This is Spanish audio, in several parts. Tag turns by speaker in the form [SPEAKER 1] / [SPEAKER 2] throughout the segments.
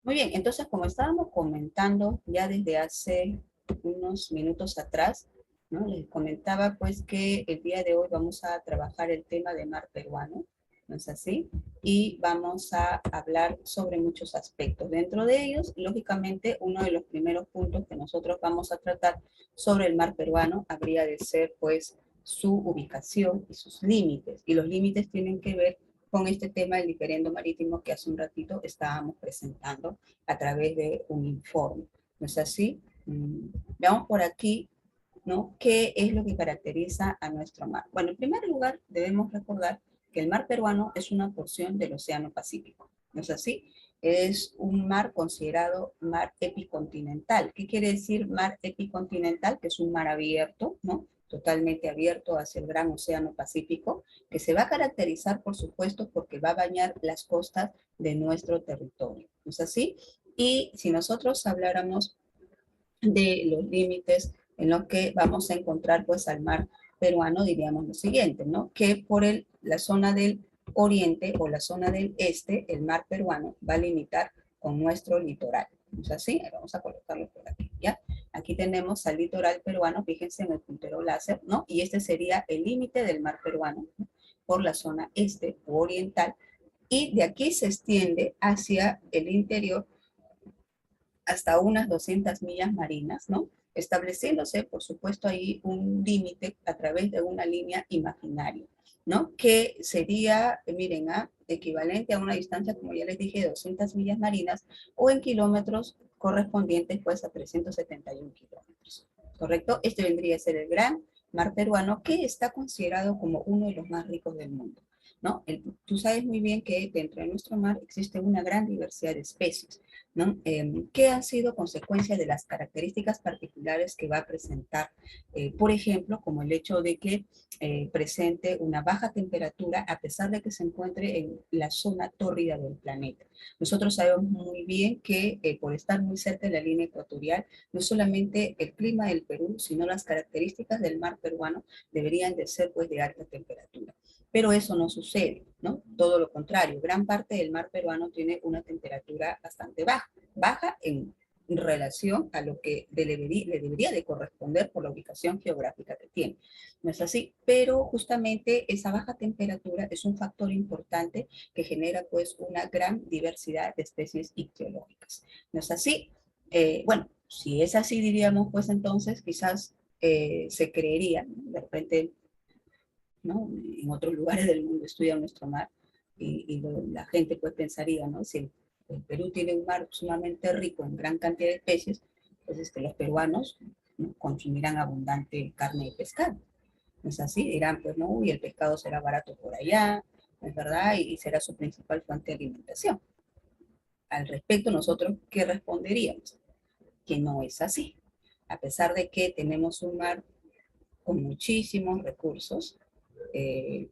[SPEAKER 1] Muy bien, entonces como estábamos comentando ya desde hace unos minutos atrás, ¿no? Les comentaba pues que el día de hoy vamos a trabajar el tema de mar peruano, ¿no es así? Y vamos a hablar sobre muchos aspectos. Dentro de ellos, lógicamente, uno de los primeros puntos que nosotros vamos a tratar sobre el mar peruano habría de ser pues su ubicación y sus límites. Y los límites tienen que ver con este tema del diferendo marítimo que hace un ratito estábamos presentando a través de un informe. ¿No es así? Veamos por aquí, ¿no? ¿Qué es lo que caracteriza a nuestro mar? Bueno, en primer lugar, debemos recordar que el mar peruano es una porción del Océano Pacífico. ¿No es así? Es un mar considerado mar epicontinental. ¿Qué quiere decir mar epicontinental? Que es un mar abierto, ¿no? Totalmente abierto hacia el gran océano Pacífico, que se va a caracterizar, por supuesto, porque va a bañar las costas de nuestro territorio. ¿No es así? Y si nosotros habláramos de los límites en los que vamos a encontrar pues al mar peruano, diríamos lo siguiente, ¿no? Que por la zona del oriente o la zona del este, el mar peruano va a limitar con nuestro litoral. ¿No es así? Vamos a colocarlo por aquí, ¿ya? Aquí tenemos al litoral peruano, fíjense en el puntero láser, ¿no? Y este sería el límite del mar peruano, ¿no? Por la zona este o oriental, y de aquí se extiende hacia el interior hasta unas 200 millas marinas, ¿no? Estableciéndose, por supuesto, ahí un límite a través de una línea imaginaria, ¿no? Que sería, miren, equivalente a una distancia, como ya les dije, de 200 millas marinas o en kilómetros correspondientes, pues, a 371 kilómetros, ¿correcto? Este vendría a ser el gran mar peruano, que está considerado como uno de los más ricos del mundo, ¿no? Tú sabes muy bien que dentro de nuestro mar existe una gran diversidad de especies, ¿no? Que han sido consecuencia de las características particulares que va a presentar, por ejemplo, como el hecho de que presente una baja temperatura a pesar de que se encuentre en la zona tórrida del planeta. Nosotros sabemos muy bien que por estar muy cerca de la línea ecuatorial, no solamente el clima del Perú, sino las características del mar peruano deberían de ser pues de alta temperatura. Pero eso no sucede, ¿no? Todo lo contrario, gran parte del mar peruano tiene una temperatura bastante baja, baja en relación a lo que le debería de corresponder por la ubicación geográfica que tiene. No es así, pero justamente esa baja temperatura es un factor importante que genera pues una gran diversidad de especies ictiológicas. ¿No es así? Bueno, si es así, diríamos, pues entonces quizás se creería, ¿no? De repente, ¿no? En otros lugares del mundo estudian nuestro mar la gente pues pensaría, ¿no? Si el Perú tiene un mar sumamente rico en gran cantidad de especies, pues los peruanos, ¿no? Consumirán abundante carne y pescado. ¿No es así? Dirán, pues no, y el pescado será barato por allá, ¿no es verdad? Y será su principal fuente de alimentación. Al respecto, nosotros, ¿qué responderíamos? Que no es así. A pesar de que tenemos un mar con muchísimos recursos,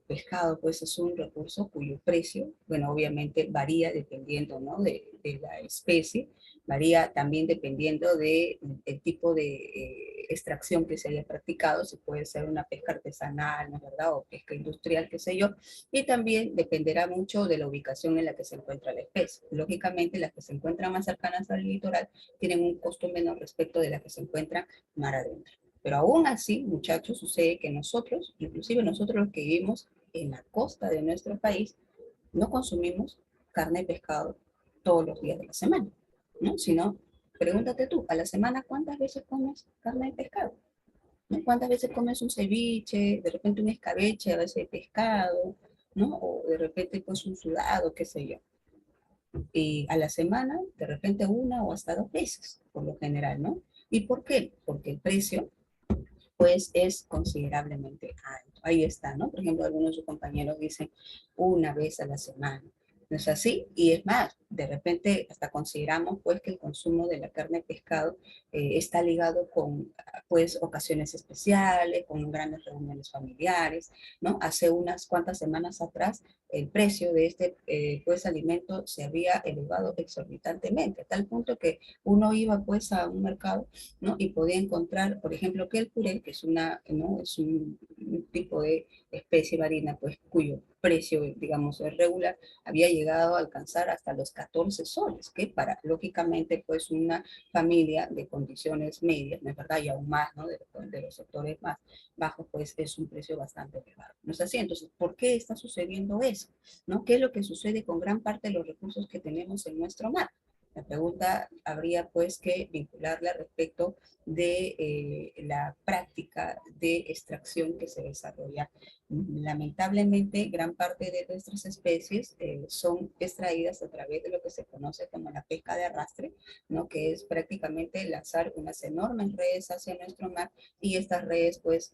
[SPEAKER 1] pescado pues es un recurso cuyo precio, bueno, obviamente varía dependiendo, ¿no? de la especie, varía también dependiendo del tipo de extracción que se haya practicado, si puede ser una pesca artesanal, ¿no es verdad? O pesca industrial, qué sé yo, y también dependerá mucho de la ubicación en la que se encuentra la especie. Lógicamente, las que se encuentran más cercanas al litoral tienen un costo menor respecto de las que se encuentran mar adentro. Pero aún así, muchachos, sucede que nosotros, inclusive nosotros los que vivimos en la costa de nuestro país, no consumimos carne y pescado todos los días de la semana, ¿no? Sino, pregúntate tú, a la semana, ¿cuántas veces comes carne y pescado? ¿No? ¿Cuántas veces comes un ceviche, de repente un escabeche a base de pescado, ¿no? O de repente pues un sudado, qué sé yo. Y a la semana, de repente una o hasta dos veces, por lo general, ¿no? ¿Y por qué? Porque el precio pues es considerablemente alto. Ahí está, ¿no? Por ejemplo, algunos de sus compañeros dicen una vez a la semana. ¿No es así? Y es más, de repente hasta consideramos pues que el consumo de la carne de pescado está ligado con pues ocasiones especiales, con grandes reuniones familiares, ¿no? Hace unas cuantas semanas atrás, el precio de este pues alimento se había elevado exorbitantemente, a tal punto que uno iba pues a un mercado, ¿no? Y podía encontrar, por ejemplo, que el puré, que es una, ¿no? Es un tipo de especie marina, pues cuyo precio, digamos, es regular, había llegado a alcanzar hasta los 14 soles, que para, lógicamente, pues una familia de condiciones medias, ¿no es verdad? Y aún más, ¿no? De los sectores más bajos, pues es un precio bastante elevado. ¿No es así? Entonces, ¿por qué está sucediendo eso? ¿No? ¿Qué es lo que sucede con gran parte de los recursos que tenemos en nuestro mar? La pregunta habría pues que vincularla respecto de la práctica de extracción que se desarrolla. Lamentablemente, gran parte de nuestras especies son extraídas a través de lo que se conoce como la pesca de arrastre, ¿no? Que es prácticamente lanzar unas enormes redes hacia nuestro mar y estas redes pues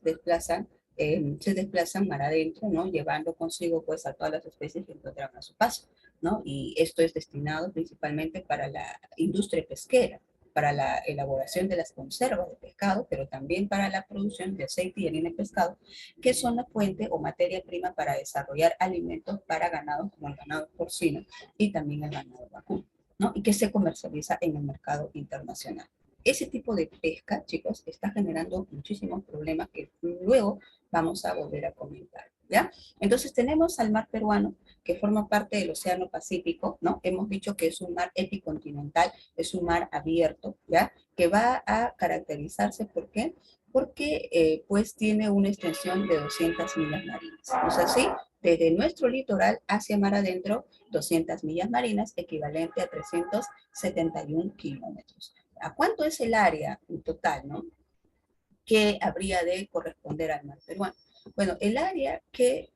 [SPEAKER 1] se desplazan mar adentro, ¿no? Llevando consigo pues a todas las especies que encuentran a su paso, ¿no? Y esto es destinado principalmente para la industria pesquera, para la elaboración de las conservas de pescado, pero también para la producción de aceite y harina de pescado, que son la fuente o materia prima para desarrollar alimentos para ganados como el ganado porcino y también el ganado vacuno, ¿no? Y que se comercializa en el mercado internacional. Ese tipo de pesca, chicos, está generando muchísimos problemas que luego vamos a volver a comentar, ¿ya? Entonces tenemos al mar peruano, que forma parte del Océano Pacífico, ¿no? Hemos dicho que es un mar epicontinental, es un mar abierto, ¿ya? Que va a caracterizarse, ¿por qué? Porque pues tiene una extensión de 200 millas marinas, ¿no es así? Desde nuestro litoral hacia mar adentro, 200 millas marinas, equivalente a 371 kilómetros. ¿A cuánto es el área en total, no? Que habría de corresponder al mar peruano. Bueno, el área que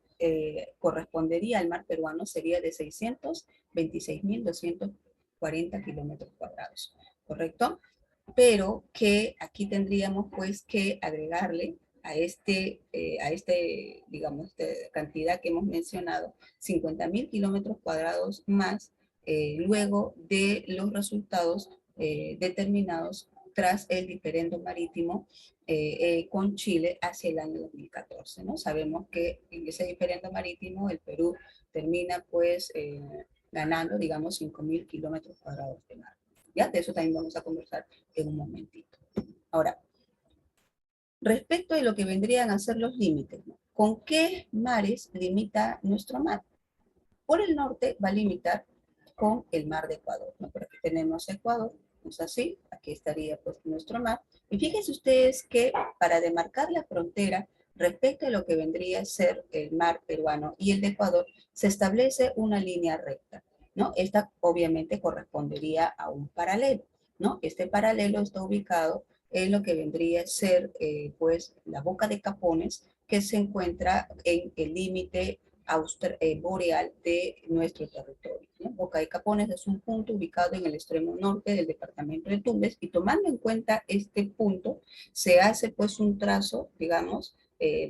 [SPEAKER 1] correspondería al mar peruano sería de 626.240 kilómetros cuadrados, ¿correcto? Pero que aquí tendríamos pues que agregarle digamos, cantidad que hemos mencionado, 50.000 kilómetros cuadrados más, luego de los resultados determinados tras el diferendo marítimo con Chile hacia el año 2014, ¿no? Sabemos que en ese diferendo marítimo el Perú termina pues ganando, digamos, 5.000 kilómetros cuadrados de mar. ¿Ya? De eso también vamos a conversar en un momentito. Ahora, respecto de lo que vendrían a ser los límites, ¿no? ¿Con qué mares limita nuestro mar? Por el norte va a limitar con el mar de Ecuador, ¿no? Por aquí tenemos Ecuador, es así, aquí estaría pues nuestro mar. Y fíjense ustedes que para demarcar la frontera respecto a lo que vendría a ser el mar peruano y el de Ecuador, se establece una línea recta, ¿no? Esta obviamente correspondería a un paralelo, ¿no? Este paralelo está ubicado en lo que vendría a ser pues la boca de Capones, que se encuentra en el límite boreal de nuestro territorio, ¿no? Boca de Capones es un punto ubicado en el extremo norte del departamento de Tumbes y tomando en cuenta este punto se hace pues un trazo, digamos,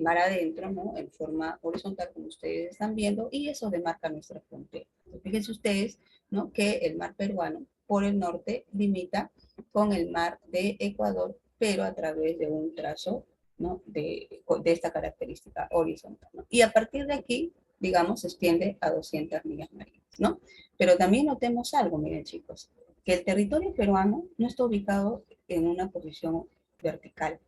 [SPEAKER 1] mar adentro, ¿no? En forma horizontal como ustedes están viendo y eso demarca nuestra frontera. Fíjense ustedes, ¿no? Que el mar peruano por el norte limita con el mar de Ecuador, pero a través de un trazo, ¿no? de esta característica horizontal, ¿no? Y a partir de aquí, digamos, se extiende a 200 millas marinas, ¿no? Pero también notemos algo, miren chicos, que el territorio peruano no está ubicado en una posición vertical,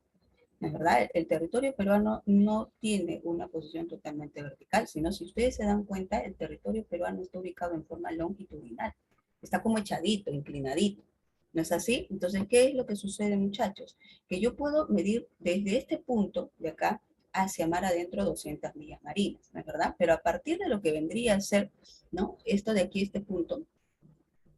[SPEAKER 1] ¿no? ¿Verdad? El territorio peruano no tiene una posición totalmente vertical, sino si ustedes se dan cuenta, el territorio peruano está ubicado en forma longitudinal, está como echadito, inclinadito. ¿No es así? Entonces, ¿qué es lo que sucede, muchachos? Que yo puedo medir desde este punto de acá hacia mar adentro 200 millas marinas, ¿no es verdad? Pero a partir de lo que vendría a ser, ¿no? Esto de aquí, este punto,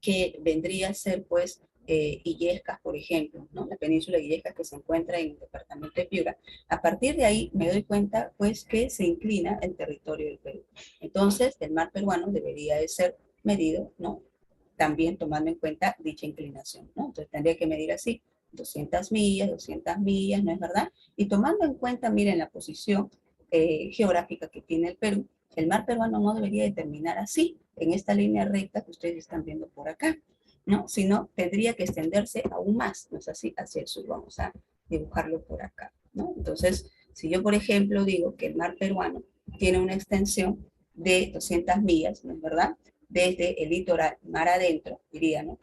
[SPEAKER 1] que vendría a ser, pues, Illescas, por ejemplo, ¿no? La península de Illescas que se encuentra en el departamento de Piura. A partir de ahí me doy cuenta, pues, que se inclina el territorio del Perú. Entonces, el mar peruano debería de ser medido, ¿no? También tomando en cuenta dicha inclinación, ¿no? Entonces, tendría que medir así, 200 millas, ¿no es verdad? Y tomando en cuenta, miren, la posición geográfica que tiene el Perú, el mar peruano no debería de terminar así, en esta línea recta que ustedes están viendo por acá, ¿no? Sino tendría que extenderse aún más, ¿no es así? Hacia el sur. Vamos a dibujarlo por acá, ¿no? Entonces, si yo, por ejemplo, digo que el mar peruano tiene una extensión de 200 millas, ¿no es verdad? Desde el litoral, mar adentro, diría, ¿no?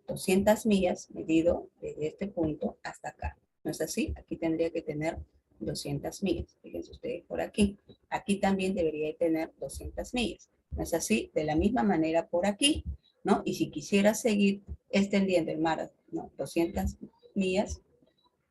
[SPEAKER 1] 200 millas medido desde este punto hasta acá. ¿No es así? Aquí tendría que tener 200 millas. Fíjense ustedes por aquí. Aquí también debería de tener 200 millas. ¿No es así? De la misma manera por aquí, ¿no? Y si quisiera seguir extendiendo el mar, ¿no? 200 millas,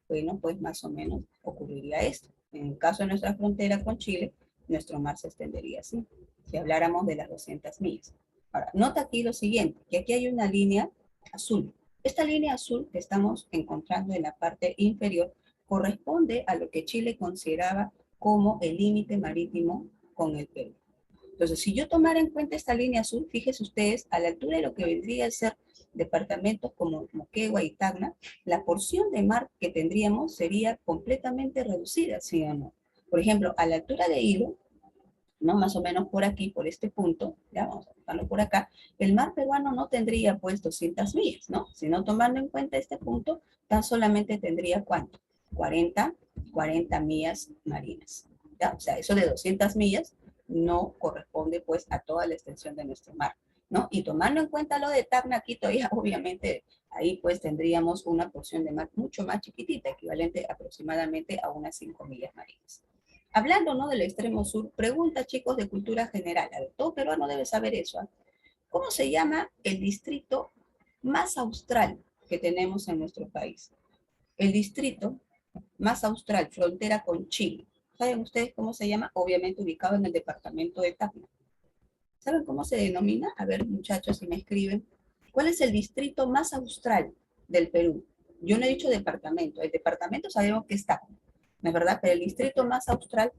[SPEAKER 1] bueno, pues más o menos ocurriría esto. En el caso de nuestra frontera con Chile, nuestro mar se extendería así, si habláramos de las 200 millas. Ahora, nota aquí lo siguiente, que aquí hay una línea azul. Esta línea azul que estamos encontrando en la parte inferior corresponde a lo que Chile consideraba como el límite marítimo con el Perú. Entonces, si yo tomara en cuenta esta línea azul, fíjense ustedes, a la altura de lo que vendría a ser departamentos como Moquegua y Tacna, la porción de mar que tendríamos sería completamente reducida, ¿sí o no? Por ejemplo, a la altura de Hilo, ¿no? Más o menos por aquí, por este punto, ya vamos a buscarlo por acá, el mar peruano no tendría pues 200 millas, ¿no? Sino tomando en cuenta este punto, tan solamente tendría ¿cuánto? 40, 40 millas marinas, ¿ya? O sea, eso de 200 millas no corresponde pues a toda la extensión de nuestro mar, ¿no? Y tomando en cuenta lo de Tacna, Quito, ya obviamente ahí pues tendríamos una porción de mar mucho más chiquitita, equivalente aproximadamente a unas 5 millas marinas. Hablando, ¿no?, del extremo sur, pregunta, chicos, de cultura general. A ver, todo peruano debe saber eso, ¿eh? ¿Cómo se llama el distrito más austral que tenemos en nuestro país? El distrito más austral, frontera con Chile. ¿Saben ustedes cómo se llama? Obviamente ubicado en el departamento de Tacna. ¿Saben cómo se denomina? A ver, muchachos, si me escriben. ¿Cuál es el distrito más austral del Perú? Yo no he dicho departamento. El departamento sabemos que está, ¿no es verdad? Pero el distrito más austral,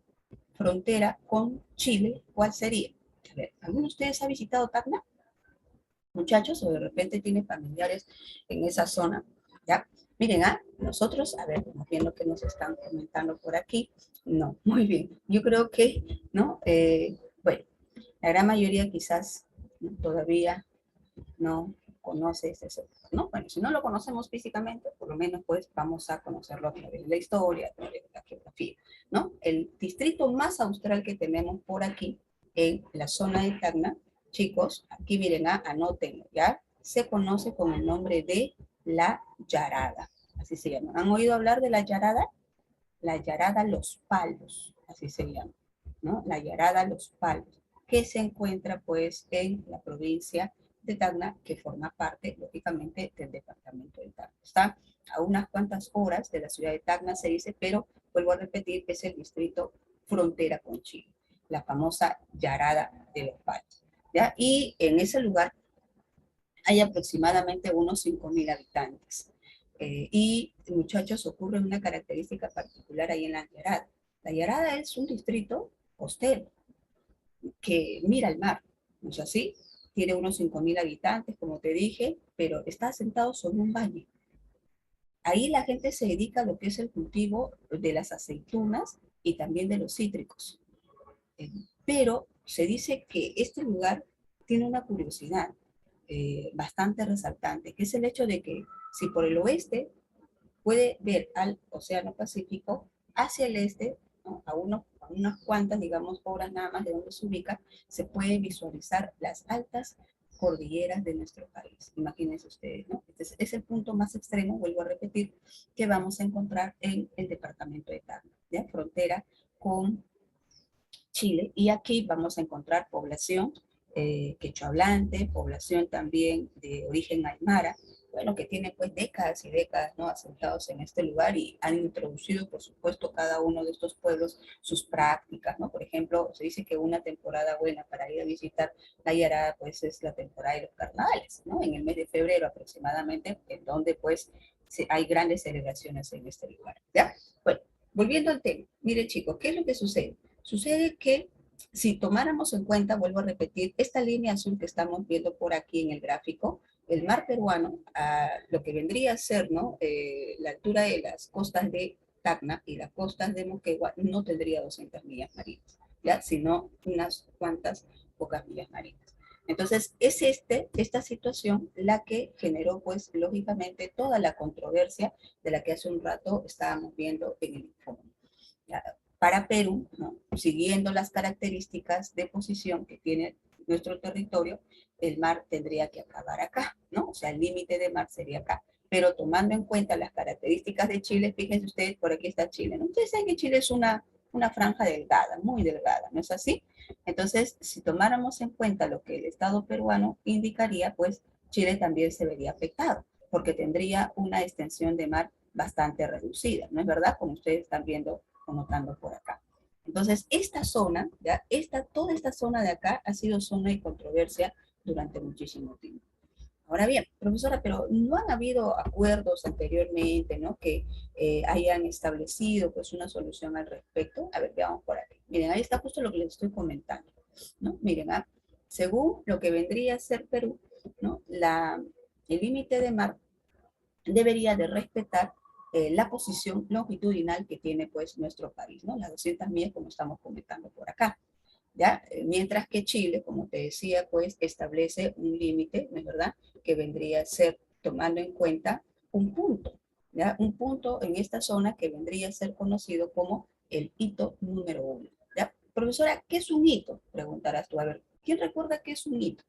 [SPEAKER 1] frontera con Chile, ¿cuál sería? A ver, ¿alguno de ustedes ha visitado Tacna? Muchachos, o de repente tiene familiares en esa zona, ¿ya? Miren, nosotros, a ver, estamos viendo que nos están comentando por aquí. No, muy bien. Yo creo que, ¿no? Bueno, la gran mayoría quizás, ¿no?, todavía no conoce ese sector, ¿no? Bueno, si no lo conocemos físicamente, por lo menos pues vamos a conocerlo a través de la historia, a través de la geografía, ¿no? El distrito más austral que tenemos por aquí, en la zona de Tacna, chicos, aquí miren, anótenlo, ¿ya? Se conoce con el nombre de la Yarada, así se llama. ¿Han oído hablar de la Yarada? La Yarada Los Palos, así se llama, ¿no? La Yarada Los Palos, que se encuentra pues en la provincia de Tacna, que forma parte, lógicamente, del departamento de Tacna. Está a unas cuantas horas de la ciudad de Tacna, se dice, pero vuelvo a repetir que es el distrito frontera con Chile, la famosa Yarada de Los Palos, ¿ya? Y en ese lugar hay aproximadamente unos 5.000 habitantes. Y, muchachos, ocurre una característica particular ahí en la Yarada. La Yarada es un distrito costero que mira el mar, ¿no es así? Tiene unos 5.000 habitantes, como te dije, pero está asentado sobre un valle. Ahí la gente se dedica a lo que es el cultivo de las aceitunas y también de los cítricos. Pero se dice que este lugar tiene una curiosidad bastante resaltante, que es el hecho de que si por el oeste puede ver al Océano Pacífico, hacia el este, ¿no?, a unas cuantas, digamos, horas nada más de donde se ubica, se puede visualizar las altas cordilleras de nuestro país. Imagínense ustedes, ¿no? Este es el punto más extremo, vuelvo a repetir, que vamos a encontrar en el departamento de Tacna, ¿ya? Frontera con Chile, y aquí vamos a encontrar población quechua hablante, población también de origen aymara, bueno, que tiene pues décadas y décadas, ¿no?, asentados en este lugar, y han introducido, por supuesto, cada uno de estos pueblos sus prácticas, ¿no? Por ejemplo, se dice que una temporada buena para ir a visitar la Yarada, pues es la temporada de los carnavales, ¿no? En el mes de febrero aproximadamente, en donde pues hay grandes celebraciones en este lugar, ¿ya? Bueno, volviendo al tema, miren, chicos, ¿qué es lo que sucede? Sucede que si tomáramos en cuenta, vuelvo a repetir, esta línea azul que estamos viendo por aquí en el gráfico, el mar peruano, lo que vendría a ser, ¿no?, la altura de las costas de Tacna y las costas de Moquegua no tendría 200 millas marinas, ¿ya?, sino unas cuantas pocas millas marinas. Entonces, es esta situación la que generó, pues, lógicamente, toda la controversia de la que hace un rato estábamos viendo en el informe. Para Perú, ¿no? Siguiendo las características de posición que tiene nuestro territorio, el mar tendría que acabar acá, ¿no? O sea, el límite de mar sería acá. Pero tomando en cuenta las características de Chile, fíjense ustedes, por aquí está Chile, ¿no? Ustedes saben que Chile es una franja delgada, muy delgada, ¿no es así? Entonces, si tomáramos en cuenta lo que el Estado peruano indicaría, pues Chile también se vería afectado, porque tendría una extensión de mar bastante reducida, ¿no es verdad? Como ustedes están viendo o notando por acá. Entonces, esta zona, ¿ya? Toda esta zona de acá ha sido zona de controversia durante muchísimo tiempo. Ahora bien, profesora, pero no han habido acuerdos anteriormente, ¿no? Que hayan establecido pues una solución al respecto. A ver, veamos por aquí. Miren, ahí está justo lo que les estoy comentando, ¿no? Miren, según lo que vendría a ser Perú, ¿no? El límite de mar debería de respetar la posición longitudinal que tiene pues nuestro país, ¿no? Las 200 millas como estamos comentando por acá. ¿Ya? Mientras que Chile, como te decía, pues establece un límite, ¿no es verdad?, que vendría a ser tomando en cuenta un punto, ¿ya? Un punto en esta zona que vendría a ser conocido como el hito número 1, ¿ya? Profesora, ¿qué es un hito? Preguntarás tú. A ver, ¿quién recuerda qué es un hito?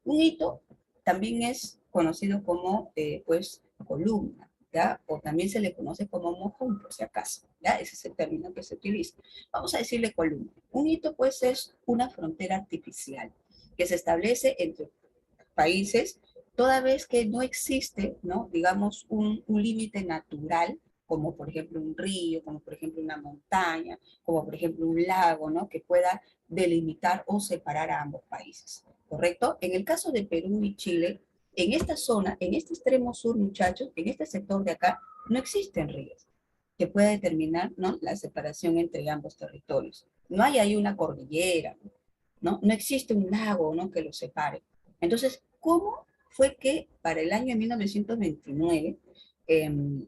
[SPEAKER 1] Un hito también es conocido como, pues, columna, ¿ya? O también se le conoce como mojón, por si acaso, ¿ya? Ese es el término que se utiliza. Vamos a decirle columna. Un hito, pues, es una frontera artificial que se establece entre países toda vez que no existe, ¿no? Digamos, un límite natural, como por ejemplo un río, como por ejemplo una montaña, como por ejemplo un lago, ¿no? Que pueda delimitar o separar a ambos países, ¿correcto? En el caso de Perú y Chile, en esta zona, en este extremo sur, muchachos, en este sector de acá, no existen ríos que pueda determinar, ¿no?, la separación entre ambos territorios. No hay ahí una cordillera, ¿no? No existe un lago, ¿no?, que los separe. Entonces, ¿cómo fue que para el año 1929,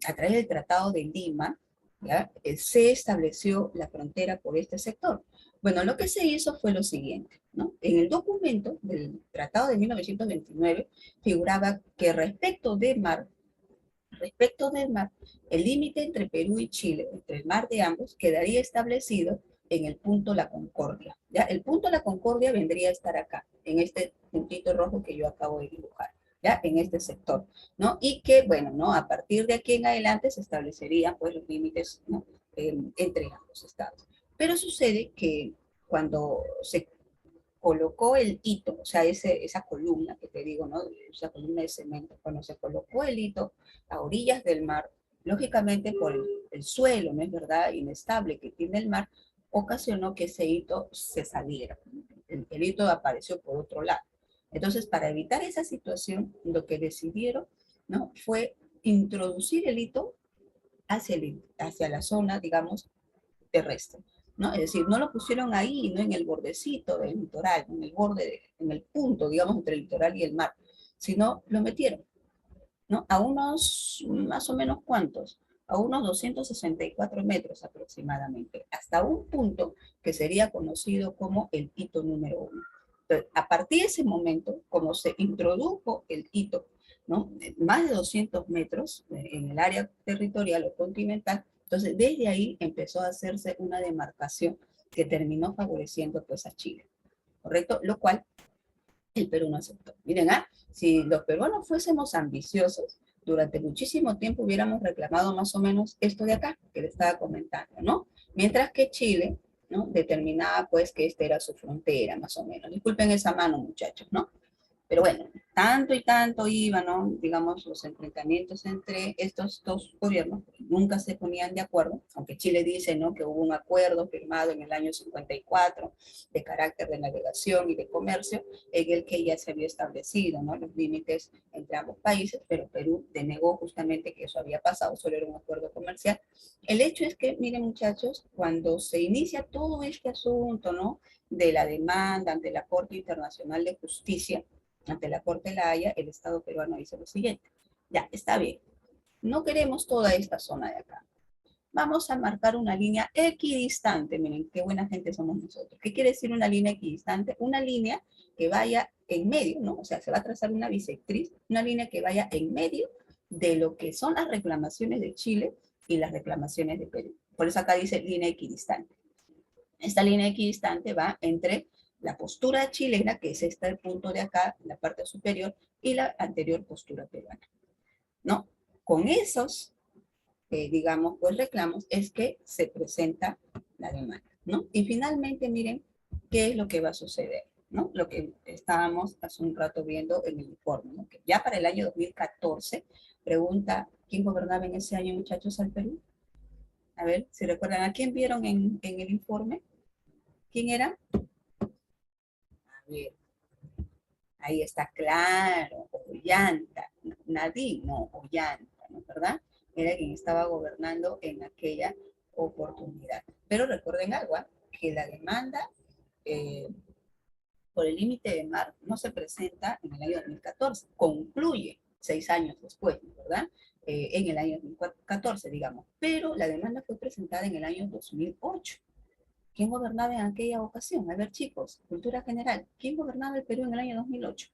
[SPEAKER 1] a través del Tratado de Lima, ¿ya?, se estableció la frontera por este sector? Bueno, lo que se hizo fue lo siguiente, ¿no? En el documento del Tratado de 1929 figuraba que respecto del mar, el límite entre Perú y Chile, entre el mar de ambos, quedaría establecido en el punto La Concordia. ¿Ya? El punto La Concordia vendría a estar acá, en este puntito rojo que yo acabo de dibujar, ¿ya? En este sector, ¿no? Y que, bueno, ¿no? A partir de aquí en adelante se establecerían, pues, los límites, ¿no?, entre ambos estados. Pero sucede que cuando se colocó el hito, o sea, esa columna que te digo, ¿no? Esa columna de cemento, cuando se colocó el hito a orillas del mar, lógicamente por el suelo, ¿no es verdad?, inestable que tiene el mar, ocasionó que ese hito se saliera. El hito apareció por otro lado. Entonces, para evitar esa situación, lo que decidieron, ¿no?, fue introducir el hito hacia la zona, digamos, terrestre, ¿no? Es decir, no lo pusieron ahí, no en el bordecito del litoral, en el borde, en el punto, digamos, entre el litoral y el mar, sino lo metieron, ¿no? A unos, más o menos, ¿cuántos? A unos 264 metros aproximadamente, hasta un punto que sería conocido como el hito número 1. Entonces, a partir de ese momento, como se introdujo el hito, ¿no?, más de 200 metros en el área territorial o continental, entonces desde ahí empezó a hacerse una demarcación que terminó favoreciendo pues a Chile, ¿correcto? Lo cual el Perú no aceptó. Miren, si los peruanos fuésemos ambiciosos, durante muchísimo tiempo hubiéramos reclamado más o menos esto de acá, que le estaba comentando, ¿no? Mientras que Chile, ¿no?, determinaba pues que esta era su frontera, más o menos. Disculpen esa mano, muchachos, ¿no? Pero bueno, tanto y tanto iban, ¿no?, digamos, los enfrentamientos entre estos dos gobiernos, nunca se ponían de acuerdo, aunque Chile dice, ¿no?, que hubo un acuerdo firmado en el año 54 de carácter de navegación y de comercio, en el que ya se había establecido, ¿no?, los límites entre ambos países, pero Perú denegó justamente que eso había pasado, solo era un acuerdo comercial. El hecho es que, miren, muchachos, cuando se inicia todo este asunto, ¿no?, de la demanda ante la Corte Internacional de Justicia, ante la Corte de la Haya, el Estado peruano dice lo siguiente: ya, está bien, no queremos toda esta zona de acá. Vamos a marcar una línea equidistante. Miren, qué buena gente somos nosotros. ¿Qué quiere decir una línea equidistante? Una línea que vaya en medio, ¿no? O sea, se va a trazar una bisectriz, una línea que vaya en medio de lo que son las reclamaciones de Chile y las reclamaciones de Perú. Por eso acá dice línea equidistante. Esta línea equidistante va entre la postura chilena, que es este punto de acá, en la parte superior, y la anterior postura peruana, ¿no? Con esos, digamos, pues reclamos, es que se presenta la demanda, ¿no? Y finalmente, miren, ¿qué es lo que va a suceder? ¿No? Lo que estábamos hace un rato viendo en el informe, ¿no? Que ya para el año 2014, pregunta, ¿quién gobernaba en ese año, muchachos, al Perú? A ver, si recuerdan, ¿a quién vieron en el informe? ¿Quién era? A ver, ahí está claro, Ollanta, Nadie, no, Ollanta, ¿no? ¿Verdad? Era quien estaba gobernando en aquella oportunidad. Pero recuerden algo, ¿eh? Que la demanda eh, por el límite de mar no se presenta en el año 2014, concluye 6 años después, ¿verdad? En el año 2014, digamos. Pero la demanda fue presentada en el año 2008. ¿Quién gobernaba en aquella ocasión? A ver, chicos, cultura general. ¿Quién gobernaba el Perú en el año 2008?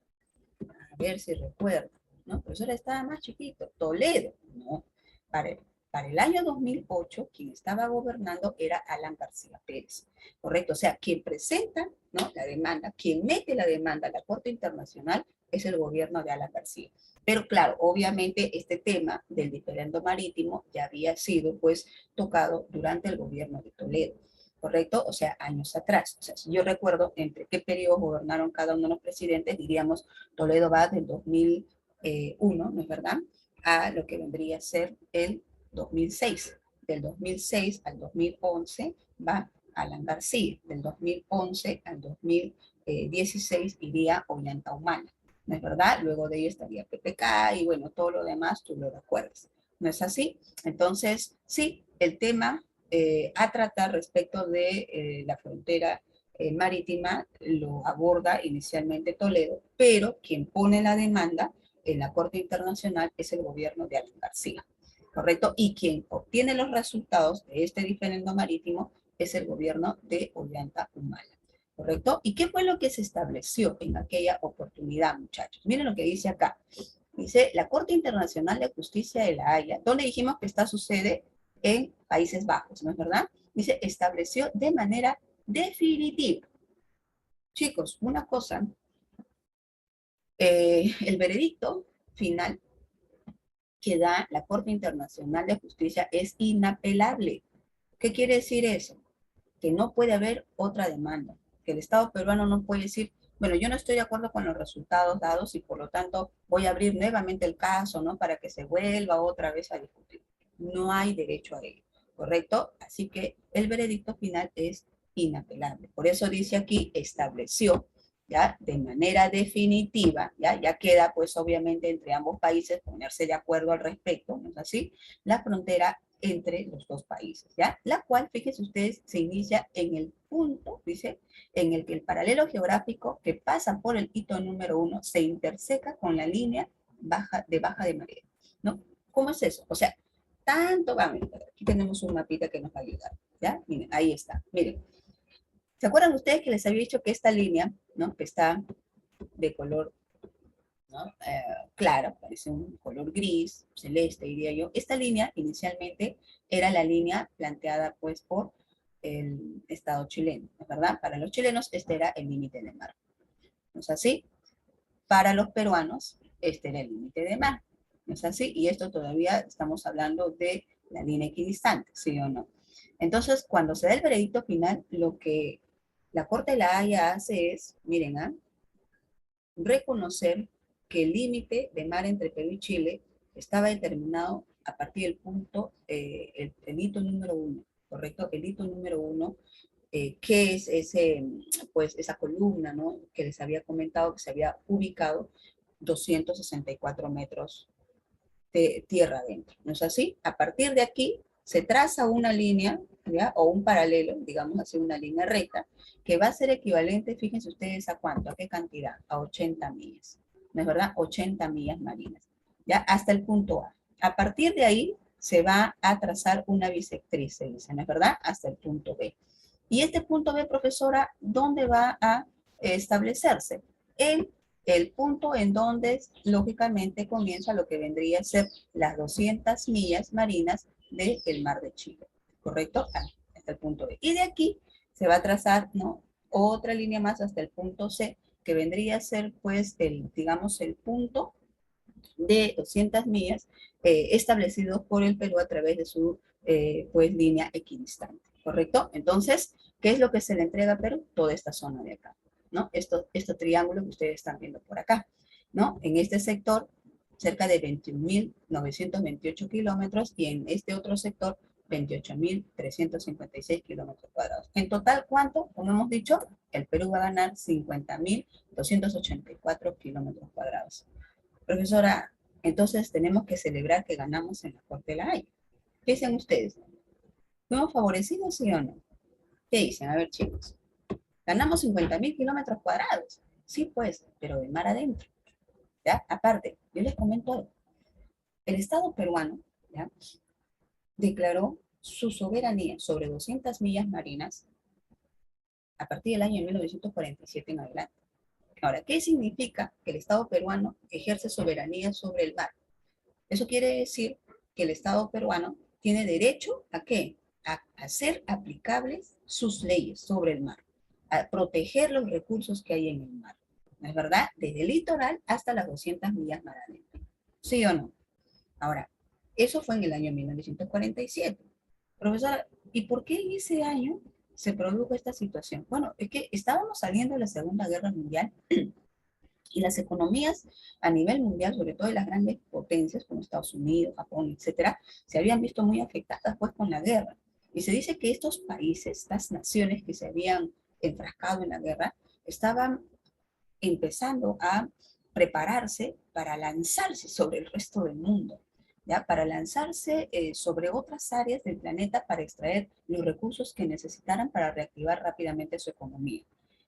[SPEAKER 1] A ver si recuerdo, ¿no? Pero eso estaba más chiquito. Toledo, ¿no? Para, para el año 2008, quien estaba gobernando era Alan García Pérez, ¿correcto? O sea, quien presenta, ¿no? La demanda, quien mete la demanda a la Corte Internacional es el gobierno de Alan García. Pero claro, obviamente este tema del diferendo marítimo ya había sido, pues, tocado durante el gobierno de Toledo. ¿Correcto? O sea, años atrás. O sea, si yo recuerdo entre qué periodo gobernaron cada uno de los presidentes, diríamos, Toledo va del 2001, ¿no es verdad?, a lo que vendría a ser el 2006. Del 2006 al 2011 va Alan García. Del 2011 al 2016 iría Ollanta Humala, ¿no es verdad? Luego de ahí estaría PPK y bueno, todo lo demás tú lo recuerdas. ¿No es así? Entonces, sí, el tema a tratar respecto de la frontera marítima lo aborda inicialmente Toledo, pero quien pone la demanda en la Corte Internacional es el gobierno de Alan García, ¿correcto? Y quien obtiene los resultados de este diferendo marítimo es el gobierno de Ollanta Humala, ¿correcto? ¿Y qué fue lo que se estableció en aquella oportunidad, muchachos? Miren lo que dice acá. Dice, la Corte Internacional de Justicia de La Haya, donde dijimos que esta sucede en Países Bajos, ¿no es verdad? Dice, estableció de manera definitiva. Chicos, una cosa, el veredicto final que da la Corte Internacional de Justicia es inapelable. ¿Qué quiere decir eso? Que no puede haber otra demanda, que el Estado peruano no puede decir, bueno, yo no estoy de acuerdo con los resultados dados y por lo tanto voy a abrir nuevamente el caso, ¿no? Para que se vuelva otra vez a discutir. No hay derecho a ello, ¿correcto? Así que el veredicto final es inapelable. Por eso dice aquí, estableció, ¿ya? De manera definitiva, ¿ya? Ya queda, pues, obviamente, entre ambos países ponerse de acuerdo al respecto, ¿no es así? La frontera entre los dos países, ¿ya? La cual, fíjense ustedes, se inicia en el punto, dice, en el que el paralelo geográfico que pasa por el hito número 1 se interseca con la línea de baja de marea, ¿no? ¿Cómo es eso? O sea, tanto, vamos, aquí tenemos un mapita que nos va a ayudar, ¿ya? Miren, ahí está, miren. ¿Se acuerdan ustedes que les había dicho que esta línea, ¿no? Que está de color, ¿no? Claro, parece un color gris, celeste, diría yo. Esta línea inicialmente era la línea planteada pues por el Estado chileno, ¿verdad? Para los chilenos este era el límite de mar. ¿No es así? Para los peruanos este era el límite de mar. ¿No es así? Y esto todavía estamos hablando de la línea equidistante, ¿sí o no? Entonces, cuando se da el veredicto final, lo que la Corte de la Haya hace es, miren, reconocer que el límite de mar entre Perú y Chile estaba determinado a partir del punto, el hito número 1, ¿correcto? El hito número 1, que es ese, pues, esa columna, ¿no? Que les había comentado que se había ubicado 264 metros de tierra adentro, ¿no es así? A partir de aquí se traza una línea, ¿ya? O un paralelo, digamos así, una línea recta, que va a ser equivalente, fíjense ustedes, ¿a cuánto? ¿A qué cantidad? A 80 millas, ¿no es verdad? 80 millas marinas, ¿ya? Hasta el punto A. A partir de ahí se va a trazar una bisectriz, se dice, ¿no es verdad? Hasta el punto B. Y este punto B, profesora, ¿dónde va a establecerse? En el punto en donde lógicamente comienza lo que vendría a ser las 200 millas marinas del Mar de Chile, ¿correcto? Hasta el punto B. Y de aquí se va a trazar, ¿no? Otra línea más hasta el punto C, que vendría a ser, pues, digamos, el punto de 200 millas establecidos por el Perú a través de su, pues, línea equidistante, ¿correcto? Entonces, ¿qué es lo que se le entrega a Perú? Toda esta zona de acá, ¿no? Este triángulo que ustedes están viendo por acá, ¿no? En este sector, cerca de 21.928 kilómetros y en este otro sector, 28.356 kilómetros cuadrados. En total, ¿cuánto? Como hemos dicho, el Perú va a ganar 50.284 kilómetros cuadrados. Profesora, entonces tenemos que celebrar que ganamos en la Corte de la Haya. ¿Qué dicen ustedes? ¿Fuimos favorecidos, sí o no? ¿Qué dicen? A ver, chicos. Ganamos 50.000 kilómetros cuadrados. Sí, pues, pero de mar adentro. ¿Ya? Aparte, yo les comento algo. El Estado peruano, ¿ya? Declaró su soberanía sobre 200 millas marinas a partir del año 1947 en adelante. Ahora, ¿qué significa que el Estado peruano ejerce soberanía sobre el mar? Eso quiere decir que el Estado peruano tiene derecho ¿a qué? A hacer aplicables sus leyes sobre el mar, a proteger los recursos que hay en el mar. ¿No es verdad? Desde el litoral hasta las 200 millas mar adentro. ¿Sí o no? Ahora, eso fue en el año 1947. Profesora, ¿y por qué en ese año se produjo esta situación? Bueno, es que estábamos saliendo de la Segunda Guerra Mundial y las economías a nivel mundial, sobre todo de las grandes potencias como Estados Unidos, Japón, etcétera, se habían visto muy afectadas pues con la guerra. Y se dice que estos países, estas naciones que se habían enfrascado en la guerra, estaban empezando a prepararse para lanzarse sobre el resto del mundo, ¿ya? Para lanzarse sobre otras áreas del planeta para extraer los recursos que necesitaran para reactivar rápidamente su economía.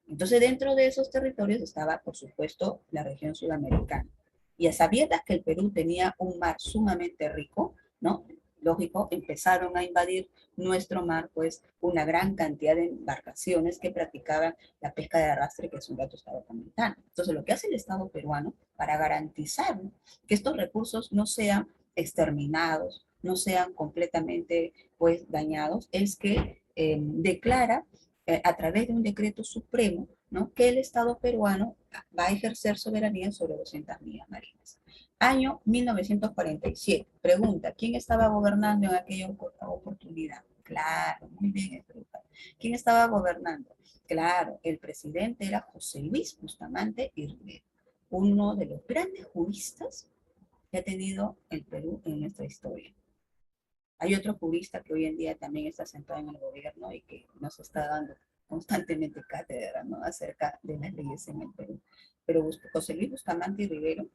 [SPEAKER 1] Entonces, dentro de esos territorios estaba, por supuesto, la región sudamericana. Y a sabiendas que el Perú tenía un mar sumamente rico, ¿no? Lógico, empezaron a invadir nuestro mar, pues, una gran cantidad de embarcaciones que practicaban la pesca de arrastre que hace un rato estaba comentando. Entonces, lo que hace el Estado peruano para garantizar, ¿no?, que estos recursos no sean exterminados, no sean completamente, pues, dañados, es que declara a través de un decreto supremo, ¿no?, que el Estado peruano va a ejercer soberanía sobre 200 millas marinas. Año 1947. Pregunta, ¿quién estaba gobernando en aquella oportunidad? Claro, muy bien, ¿quién estaba gobernando? Claro, el presidente era José Luis Bustamante y Rivera, uno de los grandes juristas que ha tenido el Perú en nuestra historia. Hay otro jurista que hoy en día también está sentado en el gobierno y que nos está dando constantemente cátedra, ¿no?, acerca de las leyes en el Perú. Pero José Luis Bustamante y Rivera,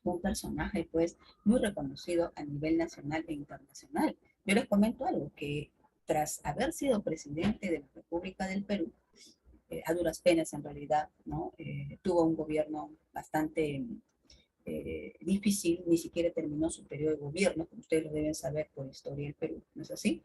[SPEAKER 1] un personaje pues muy reconocido a nivel nacional e internacional. Yo les comento algo, que tras haber sido presidente de la República del Perú, a duras penas en realidad, ¿no? Tuvo un gobierno bastante difícil, ni siquiera terminó su periodo de gobierno, como ustedes lo deben saber por historia del Perú, ¿no es así?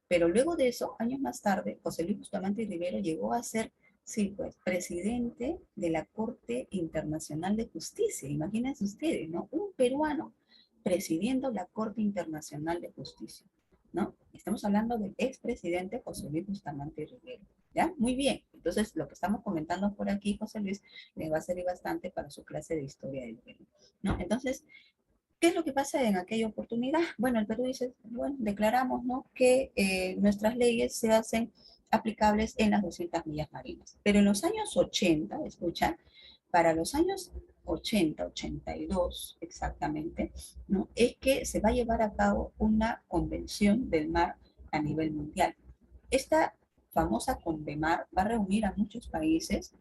[SPEAKER 1] Pero luego de eso, años más tarde, José Luis Bustamante Rivero llegó a ser, sí, pues, presidente de la Corte Internacional de Justicia. Imagínense ustedes, ¿no? Un peruano presidiendo la Corte Internacional de Justicia, ¿no? Estamos hablando del expresidente José Luis Bustamante Rivero, ¿ya? Muy bien. Entonces, lo que estamos comentando por aquí, José Luis, le va a servir bastante para su clase de historia del Perú, ¿no? Entonces, ¿qué es lo que pasa en aquella oportunidad? Bueno, el Perú dice, bueno, declaramos, ¿no?, que nuestras leyes se hacen aplicables en las 200 millas marinas. Pero en los años 80, escucha, para los años 80, 82 exactamente, ¿no?, es que se va a llevar a cabo una convención del mar a nivel mundial. Esta famosa Convemar va a reunir a muchos países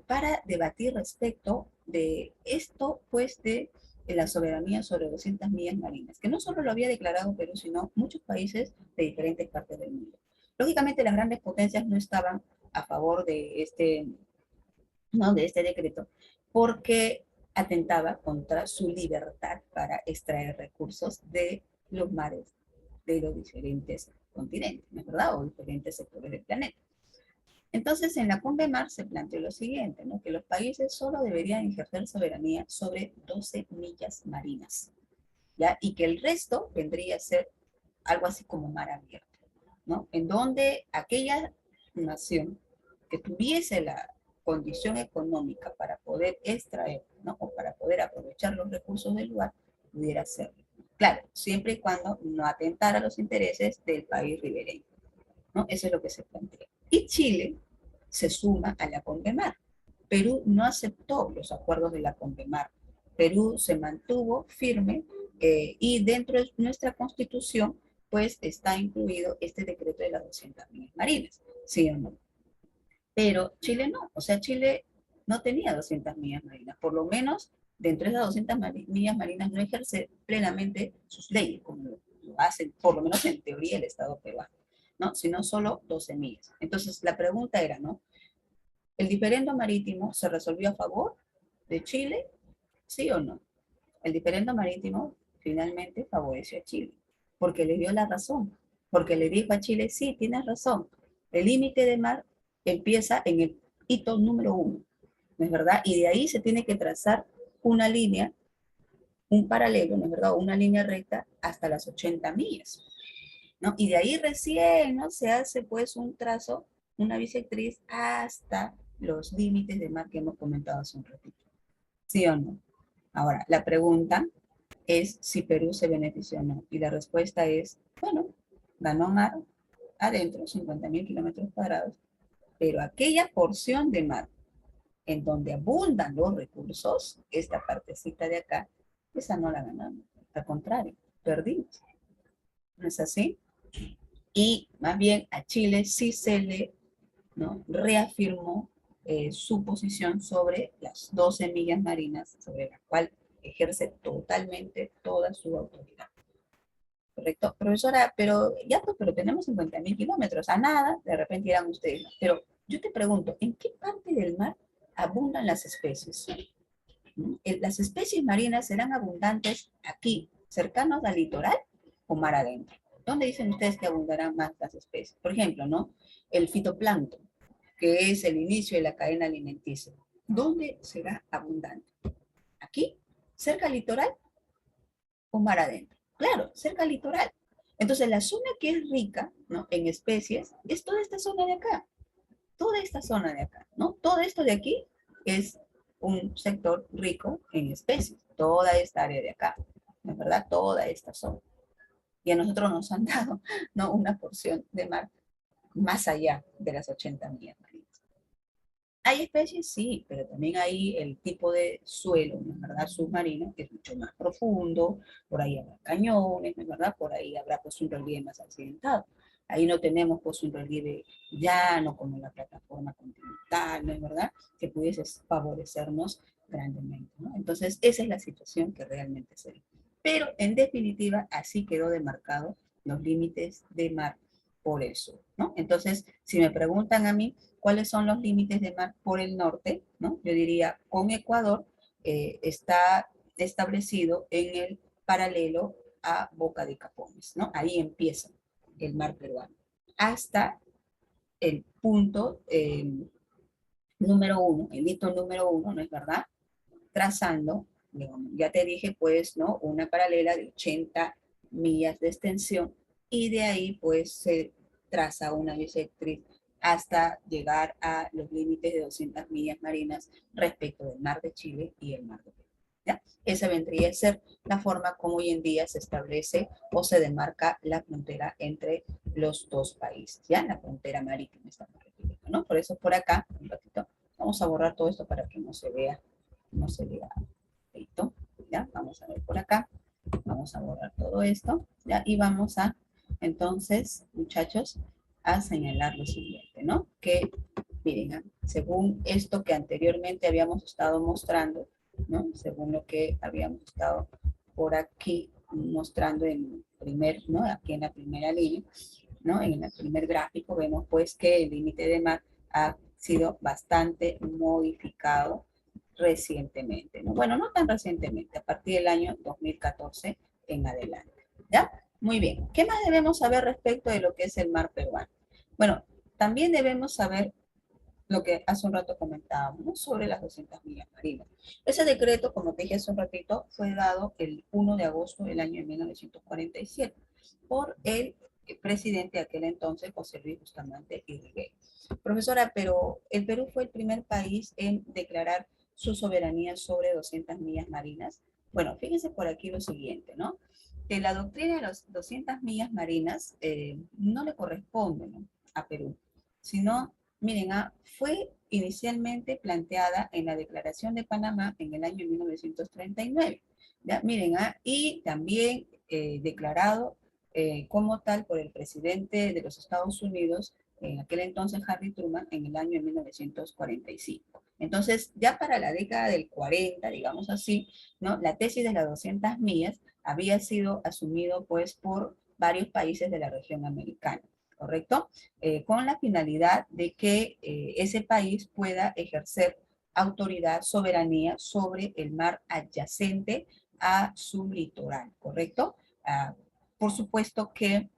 [SPEAKER 1] para debatir respecto de esto, pues, de la soberanía sobre 200 millas marinas, que no solo lo había declarado Perú, sino muchos países de diferentes partes del mundo. Lógicamente, las grandes potencias no estaban a favor de ¿no?, de este decreto, porque atentaba contra su libertad para extraer recursos de los mares de los diferentes continentes, ¿no es verdad? O diferentes sectores del planeta. Entonces, en la CONVEMAR se planteó lo siguiente, ¿no? Que los países solo deberían ejercer soberanía sobre 12 millas marinas, ¿ya? Y que el resto vendría a ser algo así como mar abierto, ¿no? En donde aquella nación que tuviese la condición económica para poder extraer, ¿no? O para poder aprovechar los recursos del lugar, pudiera hacerlo. Claro, siempre y cuando no atentara a los intereses del país ribereño, ¿no? Eso es lo que se plantea. Y Chile se suma a la CONVEMAR. Perú no aceptó los acuerdos de la CONVEMAR. Perú se mantuvo firme y dentro de nuestra constitución pues está incluido este decreto de las 200 millas marinas, ¿sí o no? Pero Chile no, o sea, Chile no tenía 200 millas marinas, por lo menos dentro de esas 200 millas marinas no ejerce plenamente sus leyes, como lo hacen, por lo menos en teoría, el Estado peruano, ¿no? Sino solo 12 millas. Entonces, la pregunta era, ¿no? ¿El diferendo marítimo se resolvió a favor de Chile? ¿Sí o no? El diferendo marítimo finalmente favoreció a Chile, porque le dio la razón, porque le dijo a Chile, sí, tienes razón, el límite de mar empieza en el hito número 1, ¿no es verdad? Y de ahí se tiene que trazar una línea, un paralelo, ¿no es verdad? Una línea recta hasta las 80 millas, ¿no? Y de ahí recién, ¿no? Se hace pues un trazo, una bisectriz hasta los límites de mar que hemos comentado hace un ratito. ¿Sí o no? Ahora, la pregunta es si Perú se benefició o no. Y la respuesta es, bueno, ganó mar adentro, 50.000 kilómetros cuadrados, pero aquella porción de mar en donde abundan los recursos, esta partecita de acá, esa no la ganamos. Al contrario, perdimos. ¿No es así? Y más bien a Chile sí se le, ¿no?, reafirmó su posición sobre las 12 millas marinas, sobre la cual ejerce totalmente toda su autoridad. ¿Correcto? Profesora, pero ya pues, pero tenemos 50.000 kilómetros, a nada, de repente irán ustedes. Pero yo te pregunto, ¿en qué parte del mar abundan las especies? ¿Las especies marinas serán abundantes aquí, cercanos al litoral o mar adentro? ¿Dónde dicen ustedes que abundarán más las especies? Por ejemplo, ¿no? El fitoplancton, que es el inicio de la cadena alimenticia. ¿Dónde será abundante? ¿Aquí? ¿Cerca al litoral o mar adentro? Claro, cerca al litoral. Entonces, la zona que es rica, ¿no?, en especies es toda esta zona de acá, toda esta zona de acá, ¿no? Todo esto de aquí es un sector rico en especies, toda esta área de acá, ¿no es verdad? Toda esta zona. Y a nosotros nos han dado, ¿no?, una porción de mar más allá de las 80 millas marinas. ¿Hay especies? Sí, pero también hay el tipo de suelo, ¿no es verdad?, submarino, que es mucho más profundo, por ahí habrá cañones, ¿no es verdad?, por ahí habrá pues un relieve más accidentado. Ahí no tenemos pues un relieve llano como la plataforma continental, ¿no es verdad?, que pudiese favorecernos grandemente, ¿no? Entonces, esa es la situación que realmente se ve. Pero, en definitiva, así quedó demarcado los límites de mar por el sur, ¿no? Entonces, si me preguntan a mí, ¿cuáles son los límites de mar por el norte? ¿No? Yo diría, con Ecuador está establecido en el paralelo a Boca de Capones, ¿no? Ahí empieza el mar peruano, hasta el punto número 1, el hito número 1, ¿no es verdad?, trazando, digamos, ya te dije, pues, ¿no?, una paralela de 80 millas de extensión, y de ahí, pues, se traza una bisectriz hasta llegar a los límites de 200 millas marinas respecto del mar de Chile y el mar de Perú, ¿ya? Esa vendría a ser la forma como hoy en día se establece o se demarca la frontera entre los dos países, ¿ya? La frontera marítima estamos refiriendo, ¿no? Por eso por acá, un ratito, vamos a borrar todo esto para que no se vea, no se vea feito, ¿ya? Vamos a ver por acá, vamos a borrar todo esto, ¿ya? Y vamos a, entonces, muchachos, a señalar lo siguiente, ¿no? Que, miren, según esto que anteriormente habíamos estado mostrando, ¿no? Según lo que habíamos estado por aquí mostrando en primer, ¿no?, aquí en la primera línea, ¿no?, en el primer gráfico, vemos pues que el límite de mar ha sido bastante modificado recientemente, ¿no? Bueno, no tan recientemente, a partir del año 2014 en adelante, ¿ya? Muy bien. ¿Qué más debemos saber respecto de lo que es el mar peruano? Bueno, también debemos saber lo que hace un rato comentábamos, ¿no? Sobre las 200 millas marinas. Ese decreto, como te dije hace un ratito, fue dado el 1 de agosto del año de 1947 por el presidente de aquel entonces, José Luis Bustamante Irigoyen. Profesora, pero el Perú fue el primer país en declarar su soberanía sobre 200 millas marinas. Bueno, fíjense por aquí lo siguiente, ¿no? Que la doctrina de las 200 millas marinas no le corresponde, ¿no?, a Perú, sino, miren, fue inicialmente planteada en la Declaración de Panamá en el año 1939. ¿Ya? Miren, y también declarado como tal por el presidente de los Estados Unidos, en aquel entonces Harry Truman, en el año 1945. Entonces, ya para la década del 40, digamos así, ¿no?, la tesis de las 200 millas había sido asumido pues por varios países de la región americana, ¿correcto? Con la finalidad de que ese país pueda ejercer autoridad, soberanía sobre el mar adyacente a su litoral, ¿correcto? Ah, por supuesto que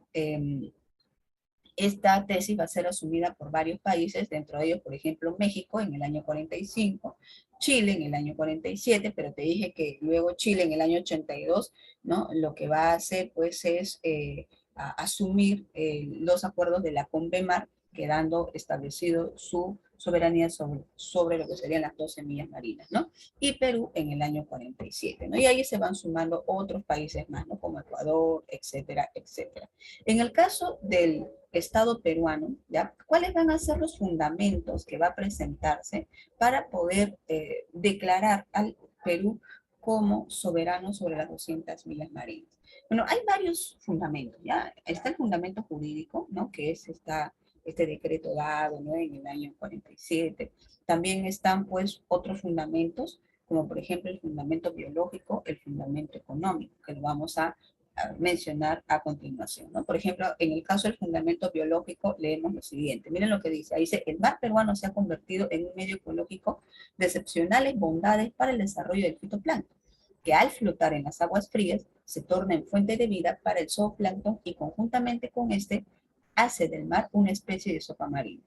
[SPEAKER 1] esta tesis va a ser asumida por varios países, dentro de ellos, por ejemplo, México en el año 45, Chile en el año 47, pero te dije que luego Chile en el año 82, ¿no? Lo que va a hacer, pues, es asumir los acuerdos de la CONVEMAR, quedando establecido su soberanía sobre lo que serían las 12 millas marinas, ¿no? Y Perú en el año 47, ¿no? Y ahí se van sumando otros países más, ¿no? Como Ecuador, etcétera, etcétera. En el caso del Estado peruano, ¿ya? ¿Cuáles van a ser los fundamentos que va a presentarse para poder declarar al Perú como soberano sobre las 200 millas marinas? Bueno, hay varios fundamentos, ¿ya? Está el fundamento jurídico, ¿no?, que es este decreto dado, ¿no?, en el año 47. También están, pues, otros fundamentos, como por ejemplo el fundamento biológico, el fundamento económico, que lo vamos a mencionar a continuación, ¿no? Por ejemplo, en el caso del fundamento biológico, leemos lo siguiente. Miren lo que dice. Ahí dice, el mar peruano se ha convertido en un medio ecológico de excepcionales bondades para el desarrollo del fitoplancton, que al flotar en las aguas frías se torna en fuente de vida para el zooplancton y conjuntamente con este hace del mar una especie de sopa marina.